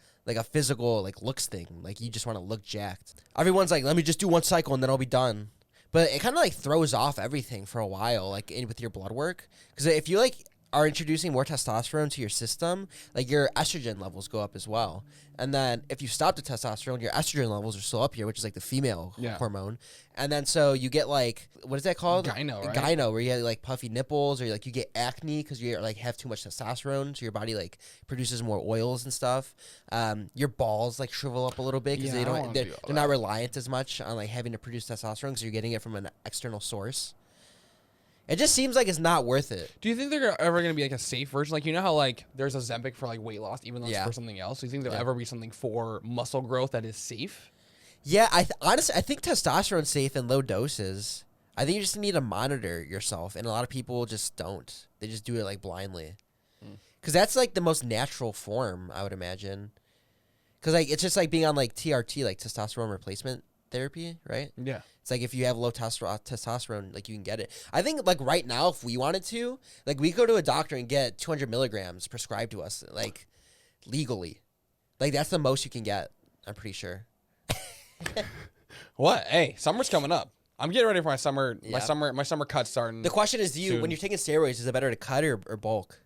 physical like looks thing. Like you just want to look jacked. Everyone's like, let me just do one cycle and then I'll be done. But it kind of like throws off everything for a while, like with your blood work. Because if you like are introducing more testosterone to your system, like your estrogen levels go up as well. And then if you stop the testosterone, your estrogen levels are still up here, which is like the female hormone. And then so you get like, what is that called? Gyno, right? Gyno, where you have like puffy nipples, or like you get acne because you like have too much testosterone, so your body like produces more oils and stuff. Your balls like shrivel up a little bit because they're not reliant as much on like having to produce testosterone because you're getting it from an external source. It just seems like it's not worth it. Do you think they're ever going to be like a safe version? Like, you know how like there's Ozempic for like weight loss, even though it's for something else? Do you think there'll ever be something for muscle growth that is safe? Yeah, honestly, I think testosterone's safe in low doses. I think you just need to monitor yourself, and a lot of people just don't. They just do it like blindly. Because that's like the most natural form, I would imagine. Because like it's just like being on like TRT, like testosterone replacement therapy, right? Yeah. It's like if you have low testosterone, like you can get it. I think like right now, if we wanted to, like we go to a doctor and get 200 milligrams prescribed to us, like legally. Like that's the most you can get. I'm pretty sure. What? Hey, summer's coming up. I'm getting ready for my summer. Yeah. My summer cut's starting. The question is, when you're taking steroids, is it better to cut or bulk?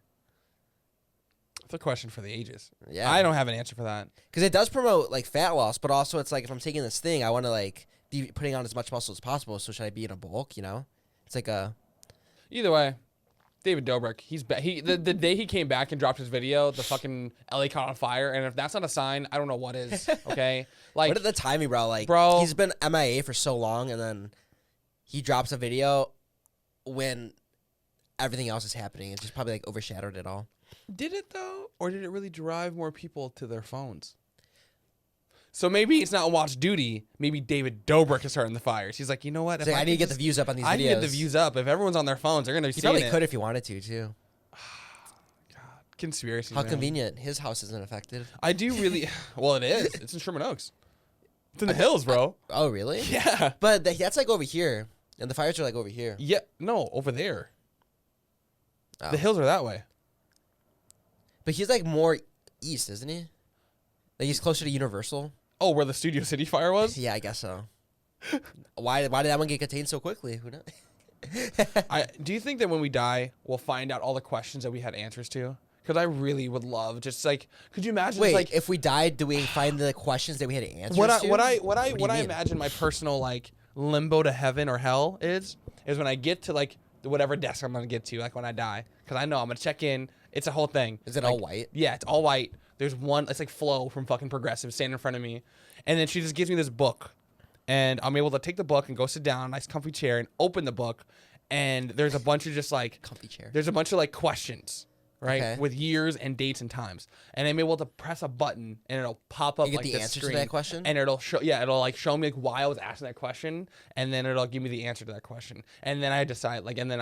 It's a question for the ages. Yeah, I don't have an answer for that because it does promote like fat loss, but also it's like if I'm taking this thing, I want to like be putting on as much muscle as possible. So should I be in a bulk? You know, it's like a. Either way, David Dobrik, the day he came back and dropped his video, the fucking LA caught on fire, and if that's not a sign, I don't know what is. Okay, like what at the timing, bro? Like, he's been MIA for so long, and then he drops a video when everything else is happening. It just probably like overshadowed it all. Did it though, or did it really drive more people to their phones? So maybe it's not watch duty. Maybe David Dobrik is starting the fires. He's like, you know what? If I need to get the views up on these videos. I need to get the views up. If everyone's on their phones, they're gonna be seeing it. He probably could if he wanted to too. God, conspiracy. How convenient. His house isn't affected. I do really. Well, it is. It's in Sherman Oaks. It's in the hills, bro. Oh, really? Yeah. But that's like over here, and the fires are like over here. Yeah. No, over there. Oh. The hills are that way. But he's like more east, isn't he? Like he's closer to Universal. Oh, where the Studio City fire was? Yeah, I guess so. Why did that one get contained so quickly? Who knows? Do you think that when we die, we'll find out all the questions that we had answers to? Because I really would love just like, could you imagine? Wait, like, if we died, do we find the questions that we had answers to? What I imagine my personal like limbo to heaven or hell is when I get to like whatever desk I'm gonna get to, like when I die, because I know I'm gonna check in. It's a whole thing. Is it like, all white? Yeah, it's all white. There's one. It's like Flo from fucking Progressive standing in front of me, and then she just gives me this book, and I'm able to take the book and go sit down, nice comfy chair, and open the book, and there's a bunch of just like comfy chair. There's a bunch of like questions, right, with years and dates and times, and I'm able to press a button and it'll pop up you get like the answer screen, to that question, and it'll show me like why I was asking that question, and then it'll give me the answer to that question, and then I decide and then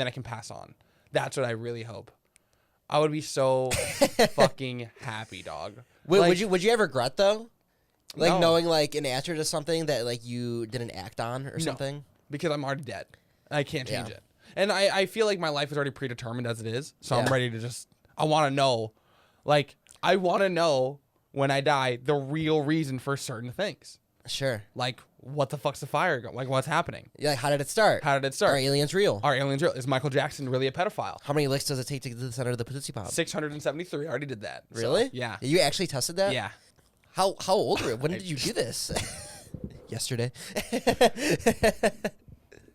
I can pass on. That's what I really hope. I would be so fucking happy, dog. Would you ever regret though? Like knowing like an answer to something that like you didn't act on or something? Because I'm already dead. I can't change it. And I feel like my life is already predetermined as it is. So I'm ready to I want to know. Like, I want to know when I die the real reason for certain things. Sure. Like, what the fuck's the fire going? Like, what's happening? Yeah, like, how did it start? Are aliens real? Is Michael Jackson really a pedophile? How many licks does it take to get to the center of the Tootsie Pop? 673. I alady did that. Really? So, yeah. You actually tested that? Yeah. How old were you? When did you do this? Yesterday.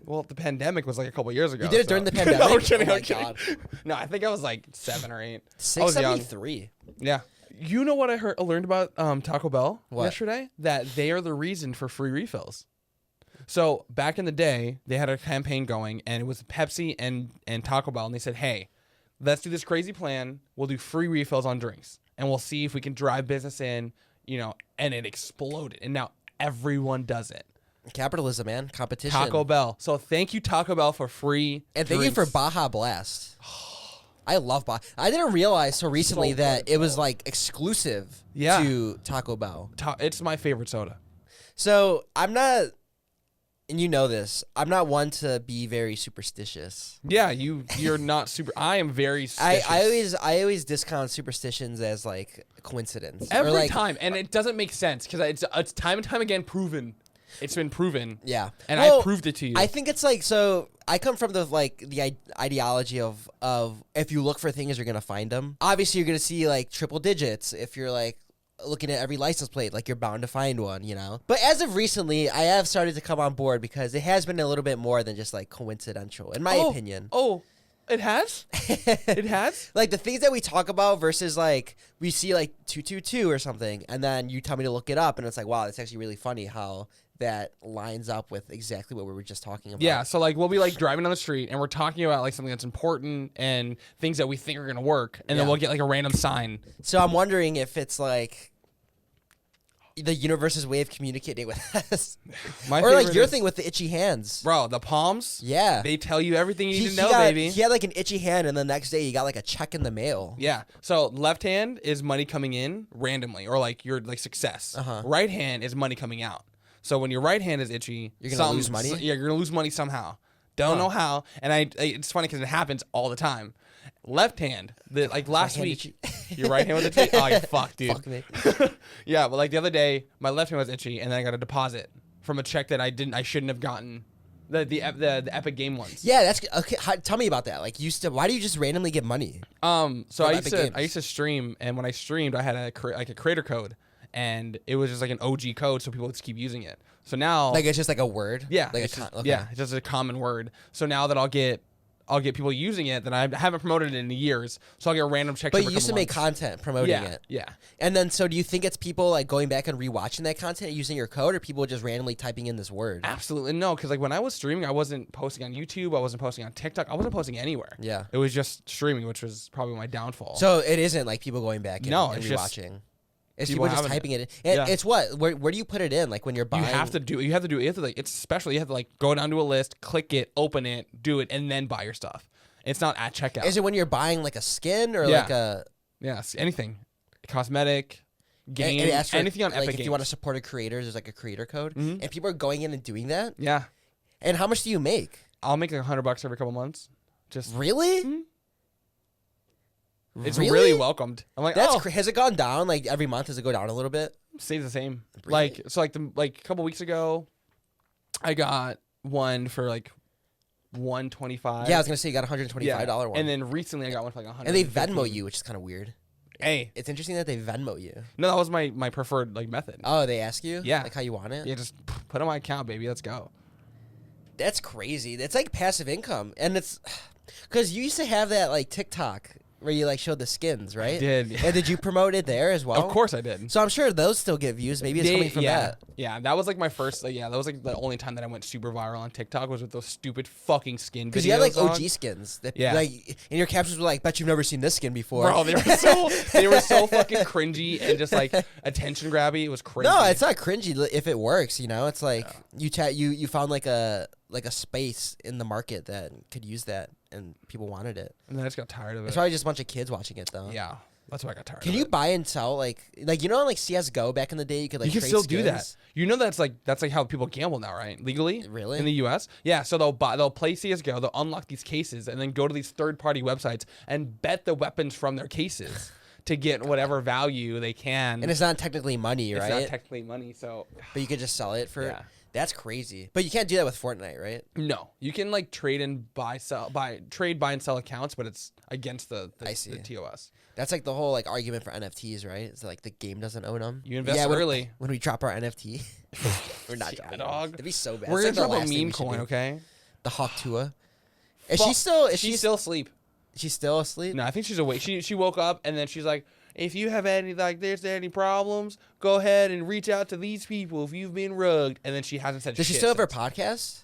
Well, the pandemic was like a couple years ago. You did it during the pandemic? No, I'm kidding. Oh my God. No, I think I was like 7 or 8. 673. Yeah. You know what I learned about Taco Bell yesterday? That they are the reason for free refills. So back in the day, they had a campaign going, and it was Pepsi and Taco Bell, and they said, hey, let's do this crazy plan. We'll do free refills on drinks, and we'll see if we can drive business in, and it exploded. And now everyone does it. Capitalism, man. Competition. Taco Bell. So thank you, Taco Bell, for free and drinks. Thank you for Baja Blast. I love Baja. I didn't realize so recently that it was like exclusive to Taco Bell. It's my favorite soda. So I'm not, and you know this, I'm not one to be very superstitious. Yeah, you're not super. I am very superstitious. I always discount superstitions as like coincidence. Every time, and it doesn't make sense because it's time and time again proven. It's been proven. Yeah. And I proved it to you. I think it's like, so I come from the ideology of if you look for things, you're going to find them. Obviously, you're going to see like triple digits. If you're like looking at every license plate, like you're bound to find one, But as of recently, I have started to come on board because it has been a little bit more than just like coincidental, in my opinion. Oh, it has? It has? Like the things that we talk about versus like we see like 222 or something, and then you tell me to look it up, and it's like, wow, that's actually really funny how that lines up with exactly what we were just talking about. Yeah, so like we'll be like driving down the street and we're talking about like something that's important and things that we think are gonna work, and then we'll get like a random sign. So I'm wondering if it's like the universe's way of communicating with us, or like your thing with the itchy hands, bro. The palms, they tell you everything you need to know, baby. He had like an itchy hand, and the next day you got like a check in the mail. Yeah. So left hand is money coming in randomly, or like your like success. Right hand is money coming out. So when your right hand is itchy, you're gonna lose money. Yeah, you're gonna lose money somehow. Don't know how. And it's funny because it happens all the time. Left hand, like last week, your right hand was itchy. Oh, you fuck, dude. Fuck me. Yeah, but like the other day, my left hand was itchy, and then I got a deposit from a check that I shouldn't have gotten The Epic Game ones. Yeah, that's okay. Tell me about that. Like, why do you just randomly get money? So I used to stream, and when I streamed, I had a creator code, and it was just like an OG code, so people would just keep using it. So now, like, it's just like a word. Yeah, like it's just a common word. So now that I'll get people using it, then I haven't promoted it in years, so I'll get random checks. But you used to make content promoting it. Yeah. And then, so do you think it's people like going back and rewatching that content using your code, or people just randomly typing in this word? Absolutely no, because like when I was streaming, I wasn't posting on YouTube, I wasn't posting on TikTok, I wasn't posting anywhere. Yeah. It was just streaming, which was probably my downfall. So it isn't like people going back and rewatching. It's people just typing it in. And it's what? Where do you put it in? Like when you're buying? You have to like, it's special. You have to like go down to a list, click it, open it, do it, and then buy your stuff. It's not at checkout. Is it when you're buying like a skin or like a? Yeah, anything. Cosmetic, game, anything on Epic Games. If you want to support a creator, there's like a creator code. And people are going in and doing that? Yeah. And how much do you make? I'll make like $100 every couple months. Just really? Mm-hmm. It's really welcomed. I'm like, has it gone down? Like every month, does it go down a little bit? Stays the same. Really? Like a couple weeks ago, I got one for like $125. Yeah, I was gonna say you got a $125 one. And then recently I got one for like $100. And they Venmo you, which is kind of weird. Hey, it's interesting that they Venmo you. No, that was my preferred like method. Oh, they ask you? Yeah, like how you want it? Yeah, just put on my account, baby. Let's go. That's crazy. It's like passive income, and it's because you used to have that like TikTok where you like showed the skins, right? I did. Yeah. And did you promote it there as well? Of course I did. So I'm sure those still get views. Maybe it's coming from that. Yeah, that was like my first. That was like the only time that I went super viral on TikTok was with those stupid fucking skin videos. Because you had like OG skins. That, like, and your captions were like, "Bet you've never seen this skin before." Bro, they were so fucking cringy and just like attention grabby. It was cringy. No, it's not cringy if it works. You know, it's like you found like a space in the market that could use that, and people wanted it. And then I just got tired of it. It's probably just a bunch of kids watching it though. Yeah, that's why I got tired. Can you buy and sell like you know like CS:GO back in the day? You could like you can still do that. You know that's like how people gamble now, right? Legally, really in the U.S. Yeah, so they'll play CS:GO, they'll unlock these cases, and then go to these third-party websites and bet the weapons from their cases to get whatever value they can. And it's not technically money, right? It's not technically money, so. But you could just sell it for. Yeah. That's crazy. But you can't do that with Fortnite, right? No. You can like trade and buy and sell accounts, but it's against the TOS. That's like the whole like argument for NFTs, right? It's like the game doesn't own them. You invest early. When we drop our NFT, we're not dropping dog. It'd be so bad. We're gonna drop a meme coin, okay? The Hawk Tua. Is she still asleep? She's still asleep? No, I think she's awake. She woke up and then she's like, if you have any problems, go ahead and reach out to these people if you've been rugged. And then she hasn't said shit. Does she still have her podcast?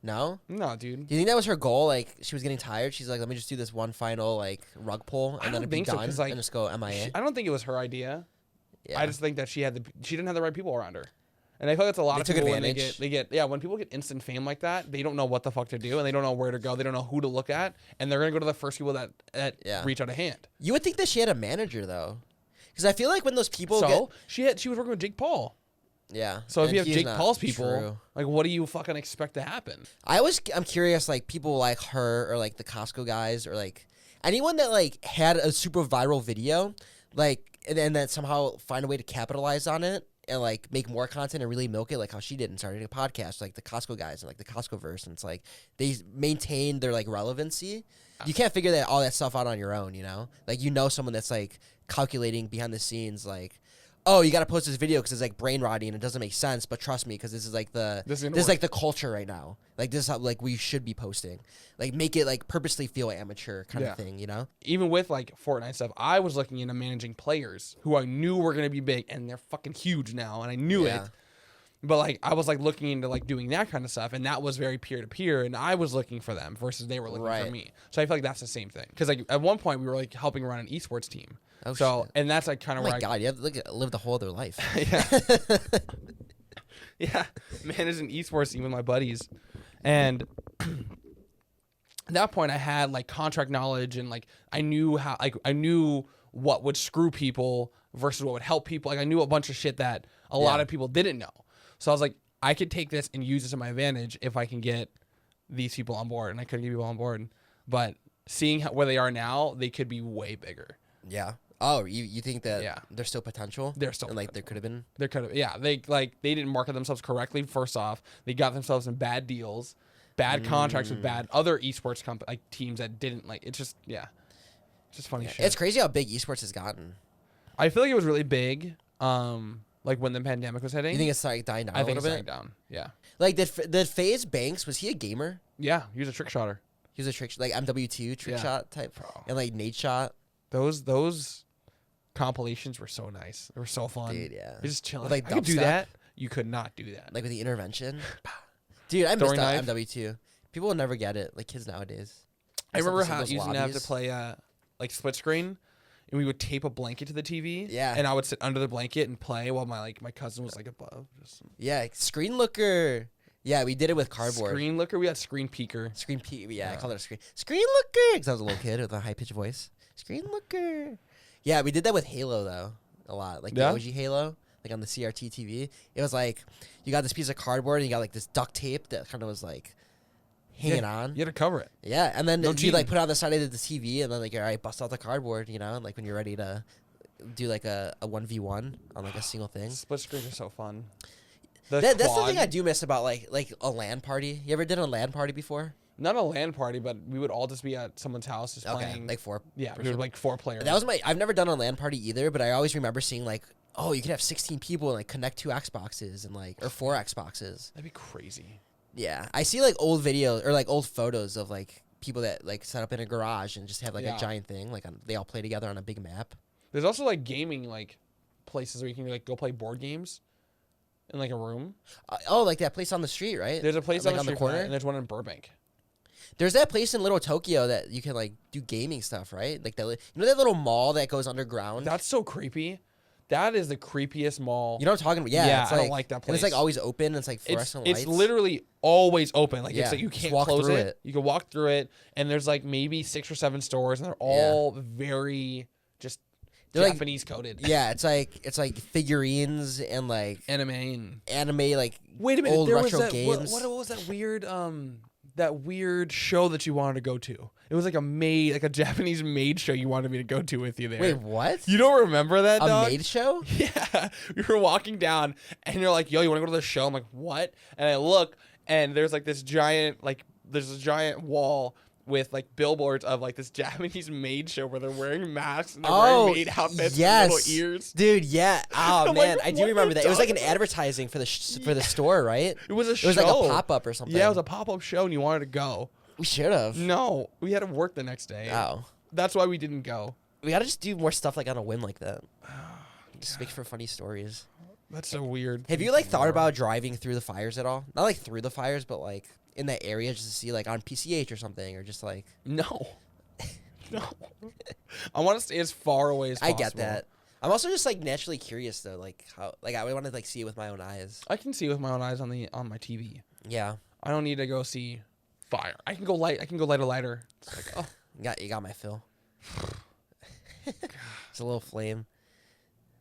No? No, dude. Do you think that was her goal? Like, she was getting tired? She's like, let me just do this one final, like, rug pull, and then it'd be done, and just go MIA? I don't think it was her idea. Yeah. I just think that she didn't have the right people around her. And I feel like that's a lot of people when when people get instant fame like that, they don't know what the fuck to do, and they don't know where to go. They don't know who to look at, and they're going to go to the first people that reach out a hand. You would think that she had a manager, though. Because I feel like when those people she was working with Jake Paul. Yeah. So if you have Jake Paul's people, like, what do you fucking expect to happen? I'm curious, like, people like her or, like, the Costco guys or, like, anyone that, like, had a super viral video, like, and then somehow find a way to capitalize on it and, like, make more content and really milk it, like how she did and started a podcast, like the Costco guys and, like, the Costco verse. And it's, like, they maintain their, like, relevancy. You can't figure all that stuff out on your own, you know? Like, someone that's, like, calculating behind the scenes, like, oh, you got to post this video because it's like brain rotting and it doesn't make sense. But trust me, because this is like this is like the culture right now. Like this is how like we should be posting. Like make it like purposely feel amateur kind of thing, you know? Even with like Fortnite stuff, I was looking into managing players who I knew were gonna be big, and they're fucking huge now, and I knew it. But like I was like looking into like doing that kind of stuff, and that was very peer to peer, and I was looking for them versus they were looking for me. So I feel like that's the same thing. Because like at one point we were like helping run an esports team. Oh, so shit. And that's like kind of where God, you have to live the whole other life. Yeah, manage an esports team with my buddies, and at that point I had like contract knowledge, and like I knew what would screw people versus what would help people. Like I knew a bunch of shit that a lot of people didn't know. So I was like, I could take this and use this to my advantage if I can get these people on board, and I couldn't get people on board. But seeing where they are now, they could be way bigger. Yeah. Oh, you think that there's still potential? There's still and like there could have been. There could have. Yeah, they didn't market themselves correctly. First off, they got themselves in bad deals, bad contracts with bad other esports teams that didn't like. It's just just funny shit. It's crazy how big esports has gotten. I feel like it was really big. Like when the pandemic was hitting. You think it's like dying down? I think it's dying down. Yeah. Like did FaZe Banks, was he a gamer? Yeah, he was a trick shotter. He was a trick like MW2 trick shot type, and like Nate shot. Those compilations were so nice. They were so fun. Dude, yeah. You're just chilling. Like I could do that. You could not do that. Like with the intervention. Dude, I missed out MW2. People will never get it. Like kids nowadays. I remember how using to have to play like split screen, and we would tape a blanket to the TV. Yeah. And I would sit under the blanket and play while my cousin was like above. Yeah, screen looker. Yeah, we did it with cardboard. Screen looker. We had screen peeker. Screen peek. Yeah, I called it a screen looker because I was a little kid with a high pitched voice. Screen looker. Yeah, we did that with Halo though a lot, like the OG Halo, like on the CRT TV. It was like you got this piece of cardboard and you got like this duct tape that kind of was like hanging on. You had to cover it. Yeah, and then you like put it on the side of the TV and then like all right, bust out the cardboard, you know, and like when you're ready to do like a 1v1 on like a single thing. Split screens are so fun. That's the thing I do miss about like a LAN party. You ever did a LAN party before? Not a LAN party, but we would all just be at someone's house just playing. Like 4. Yeah, we were like 4 players. That was I've never done a LAN party either, but I always remember seeing like, oh, you could have 16 people and like connect 2 Xboxes and like, or 4 Xboxes. That'd be crazy. Yeah. I see like old videos or like old photos of like people that like set up in a garage and just have like a giant thing. Like they all play together on a big map. There's also like gaming like places where you can like go play board games. In like a room. Like that place on the street, right? There's a place on the corner, and there's one in Burbank. There's that place in Little Tokyo that you can like do gaming stuff, right? Like that, that little mall that goes underground. That's so creepy. That is the creepiest mall. You know what I'm talking about? Yeah, I don't like that place. And it's like always open. And it's like fluorescent lights. It's literally always open. Like it's like you can't close it. You can walk through it, and there's like maybe 6 or 7 stores, and they're all very just. They're Japanese coded. Yeah, it's like figurines and like anime like wait a minute, old retro games. What was that weird show that you wanted to go to? It was like a Japanese maid show you wanted me to go to with you there. Wait, what? You don't remember that? A maid show? Yeah, we were walking down and you're like, "Yo, you want to go to the show?" I'm like, "What?" And I look and there's like this giant there's a giant wall with like billboards of like this Japanese maid show where they're wearing masks and they're wearing maid outfits and little ears. Dude, yeah. Oh man, I do remember that. It was like an advertising for the store, right? It was a show. It was like a pop-up or something. Yeah, it was a pop-up show and you wanted to go. We should have. No, we had to work the next day. Oh. That's why we didn't go. We got to just do more stuff like on a whim like that. Just make for funny stories. That's so weird. Have you like thought about driving through the fires at all? Not like through the fires, but like in that area just to see like on PCH or something, or just like no. I want to stay as far away as possible. I get that. I'm also just like naturally curious though, like how like I want to like see it with my own eyes. I can see it with my own eyes on my TV. Yeah. I don't need to go see fire. I can go light a lighter. It's like, oh, you got my fill. It's a little flame.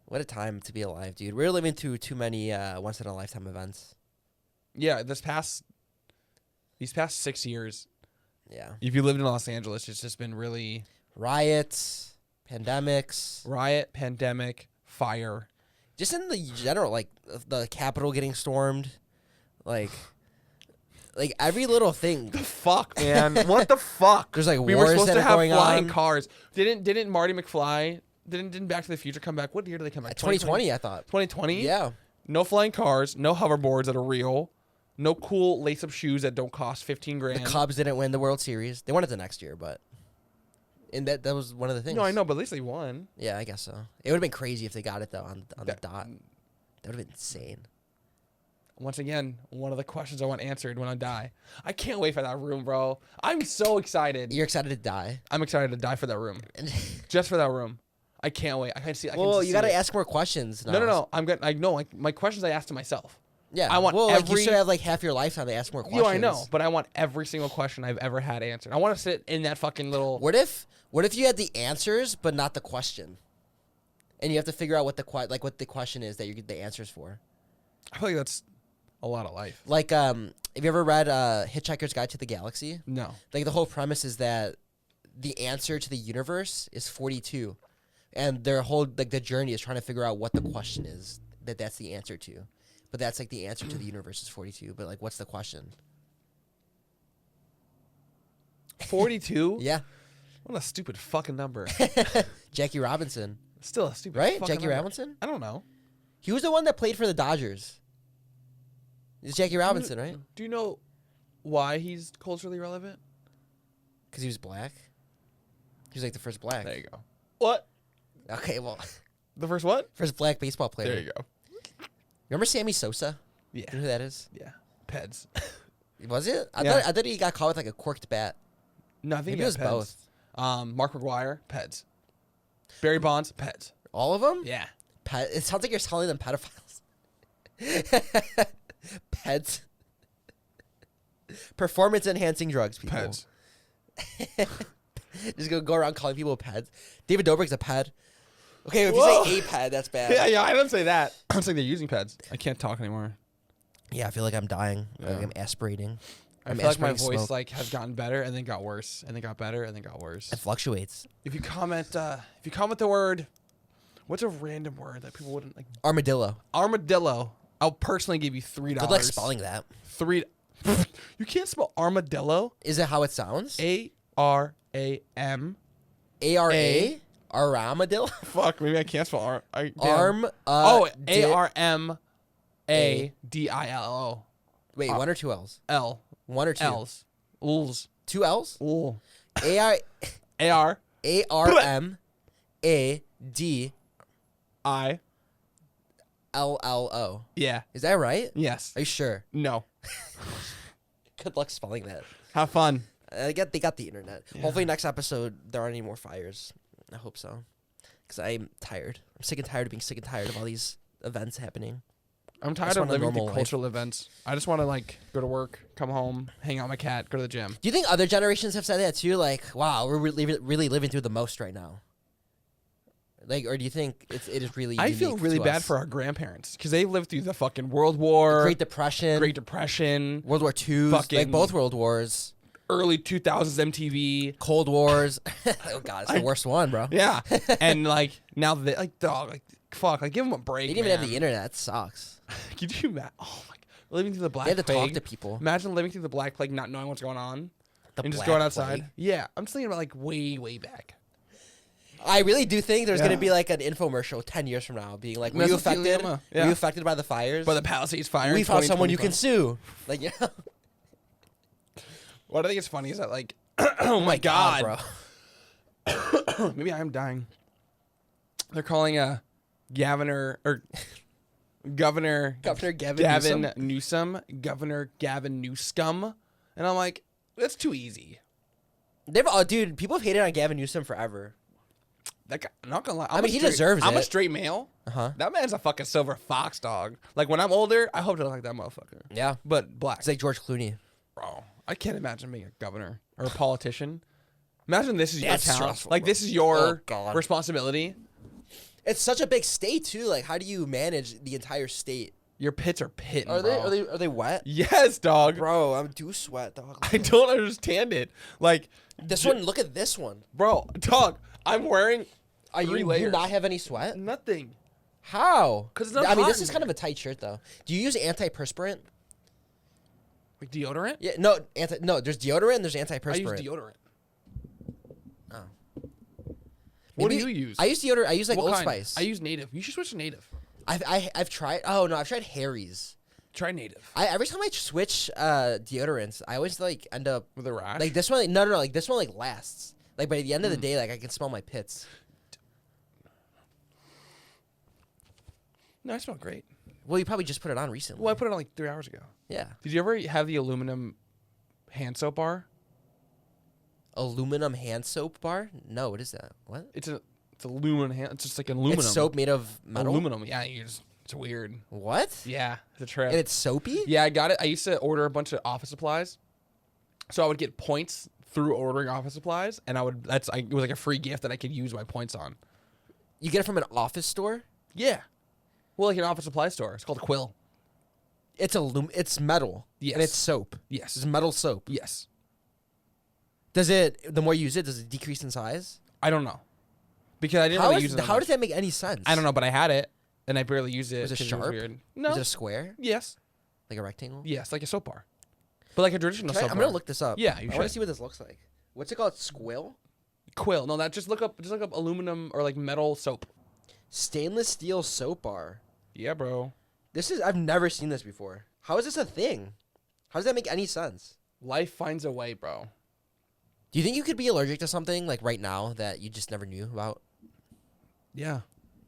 What a time to be alive, dude. We're living through too many once in a lifetime events. Yeah, these past 6 years. Yeah. If you lived in Los Angeles, it's just been really riots, pandemics. Riot, pandemic, fire. Just in the general, like the Capitol getting stormed, like every little thing. The fuck, man? What the fuck? There's like we wars were supposed that to are have going flying on. cars. Didn't Marty McFly? Didn't Back to the Future come back? What year did they come back? 2020, I thought. 2020? Yeah. No flying cars, no hoverboards that are real, no cool lace-up shoes that don't cost $15,000. The Cubs didn't win the World Series. They won it the next year, but that was one of the things. No, I know, but at least they won. Yeah, I guess so. It would have been crazy if they got it though on the dot. That would have been insane. Once again, one of the questions I want answered when I die. I can't wait for that room, bro. I'm so excited. You're excited to die? I'm excited to die for that room. Just for that room. I can't wait. I can see. Well, you got to ask more questions now. No. I'm good. I know. My questions I ask to myself. Yeah. I want you should have like half your lifetime to ask more questions. No, I know, but I want every single question I've ever had answered. I want to sit in that fucking little. What if you had the answers but not the question, and you have to figure out what the question is that you get the answers for? I feel like that's a lot of life. Like, have you ever read Hitchhiker's Guide to the Galaxy? No. Like the whole premise is that the answer to the universe is 42. And their whole like the journey is trying to figure out what the question is that's the answer to. But that's like the answer to the universe is 42. But like, what's the question? 42? Yeah. What a stupid fucking number. Jackie Robinson. Still a stupid right? fucking Jackie number. Robinson? I don't know. He was the one that played for the Dodgers. It's Jackie Robinson, right? Do you know why he's culturally relevant? Because he was black. He was like the first black. There you go. What? Okay, well. The first what? First black baseball player. There you go. Remember Sammy Sosa? Yeah. You know who that is? Yeah. Peds. Was it? I thought he got caught with like a corked bat. No, I think Maybe it was Peds. both. Mark McGwire, Peds. Barry Bonds, Peds. All of them? Yeah. It sounds like you're calling them pedophiles. Peds. Performance enhancing drugs, people. Peds. Just go around calling people peds. David Dobrik's a ped. Okay, if Whoa. you say a ped, that's bad. Yeah, I didn't say that. I was like they're using Peds. I can't talk anymore. Yeah, I feel like I'm dying. Yeah. Like I'm aspirating. I feel like my voice like has gotten better and then got worse and then got better and then got worse. It fluctuates. If you comment the word, what's a random word that people wouldn't like? Armadillo. Armadillo. I'll personally give you $3. Good luck spelling that. You can't spell armadillo. Is it how it sounds? ARAM. ARA? Armadillo? Fuck, maybe I can't spell ARM. ARMADILLO. Wait, one or two L's? L. One or two? L's. L's. Two L's? L. AR. AR. ARM. AD. I. LLO. Yeah. Is that right? Yes. Are you sure? No. Good luck spelling that. Have fun. They got the internet. Yeah. Hopefully next episode there aren't any more fires. I hope so. Because I'm tired. I'm sick and tired of being sick and tired of all these events happening. I'm tired of living through cultural events. I just want to like go to work, come home, hang out with my cat, go to the gym. Do you think other generations have said that too? Like, wow, we're really living through the most right now. Like, or do you think it is really? I feel really bad for our grandparents because they lived through the fucking World War, the Great Depression, World War II, like both World Wars, early 2000s MTV, Cold Wars. Oh god, it's the worst one, bro. Yeah, and like now they like dog, like fuck, like give them a break. They didn't even have the internet. It sucks. Could you imagine? Oh my god, living through the Black Plague. They had to talk to people. Imagine living through the Black Plague, not knowing what's going on, and just Black going outside. Plague? Yeah, I'm just thinking about like way back. I really do think there's gonna be like an infomercial 10 years from now, being like, "Were you affected? Were you affected by the fires? By the Palisades fire? We found someone you can sue." Like, yeah. What I think is funny is that like, oh my god, bro. Maybe I am dying. They're calling Governor Gavin Newsom, Governor Gavin Newscum, and I'm like, that's too easy. Dude, people have hated on Gavin Newsom forever. That guy, I'm not gonna lie. I mean, he deserves it. I'm a straight male. Uh-huh. That man's a fucking silver fox, dog. Like, when I'm older, I hope to look like that motherfucker. Yeah. But black. It's like George Clooney. Bro, I can't imagine being a governor or a politician. Imagine this is your town. Stressful, like, bro. this is your responsibility. It's such a big state, too. Like, how do you manage the entire state? Your pits are pitting, Are bro. they wet? Yes, dog. Bro, I do sweat, dog. I don't understand it. Like, this one, look at this one. Bro, dog, I'm wearing you not have any sweat? Nothing. How? Because it's not I mean, this is kind of a tight shirt, though. Do you use antiperspirant? Like deodorant? Yeah, no, there's deodorant and there's antiperspirant. I use deodorant. Oh. What do you use? I use deodorant. I use like Old Spice. I use Native. You should switch to Native. I've tried. Oh no, I've tried Harry's. Try Native. Every time I switch deodorants, I always like end up with a rash. Like this one, no, like this one like lasts. Like by the end of the day, like I can smell my pits. No, I smell great. Well, you probably just put it on recently. Well, I put it on like 3 hours ago. Yeah. Did you ever have the aluminum hand soap bar? Aluminum hand soap bar? No, what is that? What? It's aluminum hand. It's just like aluminum. It's soap made of metal. Aluminum. Yeah, it's weird. What? Yeah, it's a trip. And it's soapy? Yeah, I got it. I used to order a bunch of office supplies, so I would get points through ordering office supplies, and it was like a free gift that I could use my points on. You get it from an office store? Yeah. Well, like an office supply store. It's called Quill. It's metal. Yes. And it's soap. Yes. It's metal soap. Yes. The more you use it, does it decrease in size? I don't know. Because I didn't really use it. How does that make any sense? I don't know, but I had it and I barely used it. Was it sharp? Weird. No. Was it a square? Yes. Like a rectangle? Yes, like a soap bar. But like a traditional soap bar. I'm gonna look this up. Yeah, you I should. want to see what this looks like. What's it called? Squill? Quill. No, just look up aluminum or like metal soap. Stainless steel soap bar. Yeah, bro. I've never seen this before. How is this a thing? How does that make any sense? Life finds a way, bro. Do you think you could be allergic to something like right now that you just never knew about? Yeah.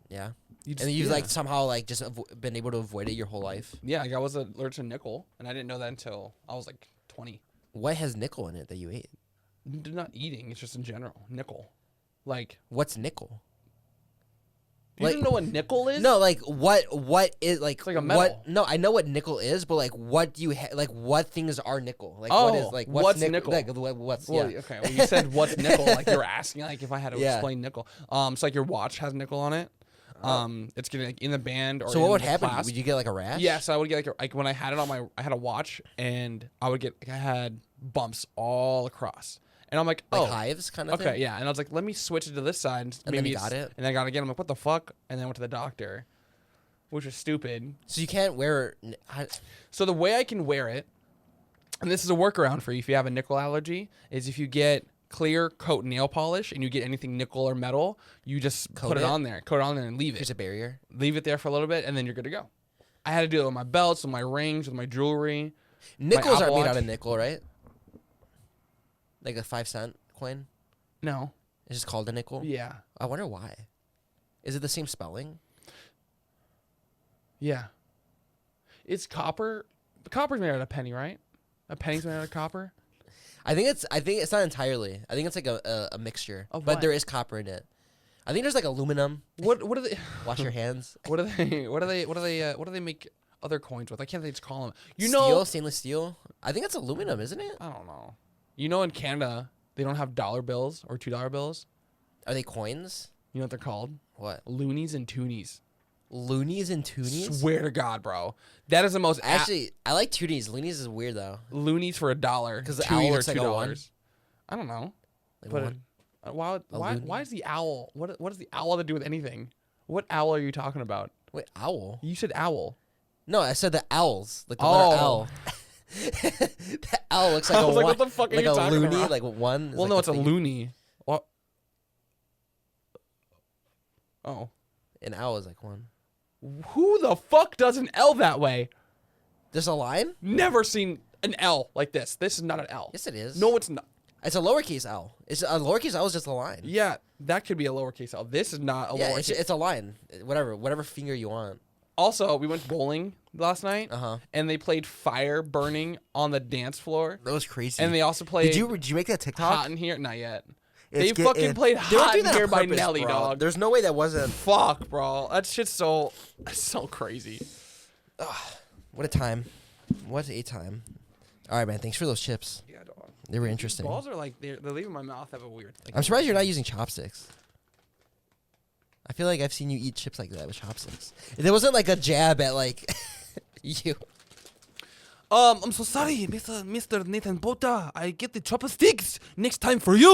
Yeah. And you've like somehow like just been able to avoid it your whole life? Yeah, like I was allergic to nickel, and I didn't know that until I was like 20. What has nickel in it that you ate? Not eating, it's just in general. Nickel. Like. What's nickel? You don't know what nickel is? No, like what is like? It's like a metal. No, I know what nickel is, but like what do you like? What things are nickel? Like what is like what's nickel? Like, what's well, yeah? Okay, well you said what's nickel? Like you were asking like if I had to explain nickel. So like your watch has nickel on it. It's getting like in the band or. So what would happen? Clasp. Would you get like a rash? Yeah, so I would get like when I had it on I had a watch and I would get I had bumps all across. And I'm like hives kind of thing? Okay, yeah. And I was like, let me switch it to this side. And maybe then you got it? And I got it again. I'm like, what the fuck? And then I went to the doctor, which was stupid. So you can't wear So the way I can wear it, and this is a workaround for you if you have a nickel allergy, is if you get clear coat nail polish and you get anything nickel or metal, you just put it on there. Coat it on there and leave it. There's a barrier. Leave it there for a little bit, and then you're good to go. I had to do it with my belts, with my rings, with my jewelry. Nickels aren't made out of nickel, right? Like a 5-cent coin? No. It's just called a nickel? Yeah. I wonder why. Is it the same spelling? Yeah. It's copper. Copper's made out of penny, right? A penny's made out of copper? I think it's not entirely. I think it's like a mixture. Of but what? there is copper in it. I think there's like aluminum. What are they? Wash your hands. What do they make other coins with? I can't think to call them. Stainless steel. I think it's aluminum, isn't it? I don't know. You know, in Canada, they don't have dollar bills or $2 bills. Are they coins? You know what they're called? What? Loonies and toonies. Loonies and toonies? Swear to God, bro. That is the most. Actually, I like toonies. Loonies is weird though. Loonies for $1 because the owl looks like a one. I don't know. Like but why is the owl? What does the owl have to do with anything? What owl are you talking about? Wait, owl? You said owl. No, I said the owls. Like the letter L. That owl looks like like, what the fuck are like you a talking loony, about? like one. Well, like no, it's a loony. What? Oh. An owl is like one. Who the fuck does an L that way? There's a line? Never seen an L like this. This is not an L. Yes, it is. No, it's not. It's a lowercase L. It's a lowercase L is just a line. Yeah, that could be a lowercase L. This is not a lowercase. It's a line. Whatever finger you want. Also, we went bowling last night, and they played fire burning on the dance floor. That was crazy. And they also played. Did you make that TikTok? Hot in Here? Not yet. They fucking played Hot in Here by Nelly, bro. dog. There's no way that wasn't. Fuck, bro. That shit's so crazy. What a time. What a time. All right, man. Thanks for those chips. Yeah, dog. They were interesting. Balls are like they're leaving my mouth. Have a weird thing. I'm surprised you're not using chopsticks. I feel like I've seen you eat chips like that with chopsticks. There wasn't like a jab at like you. I'm so sorry, Mr. Nathan Bota. I get the chopsticks next time for you.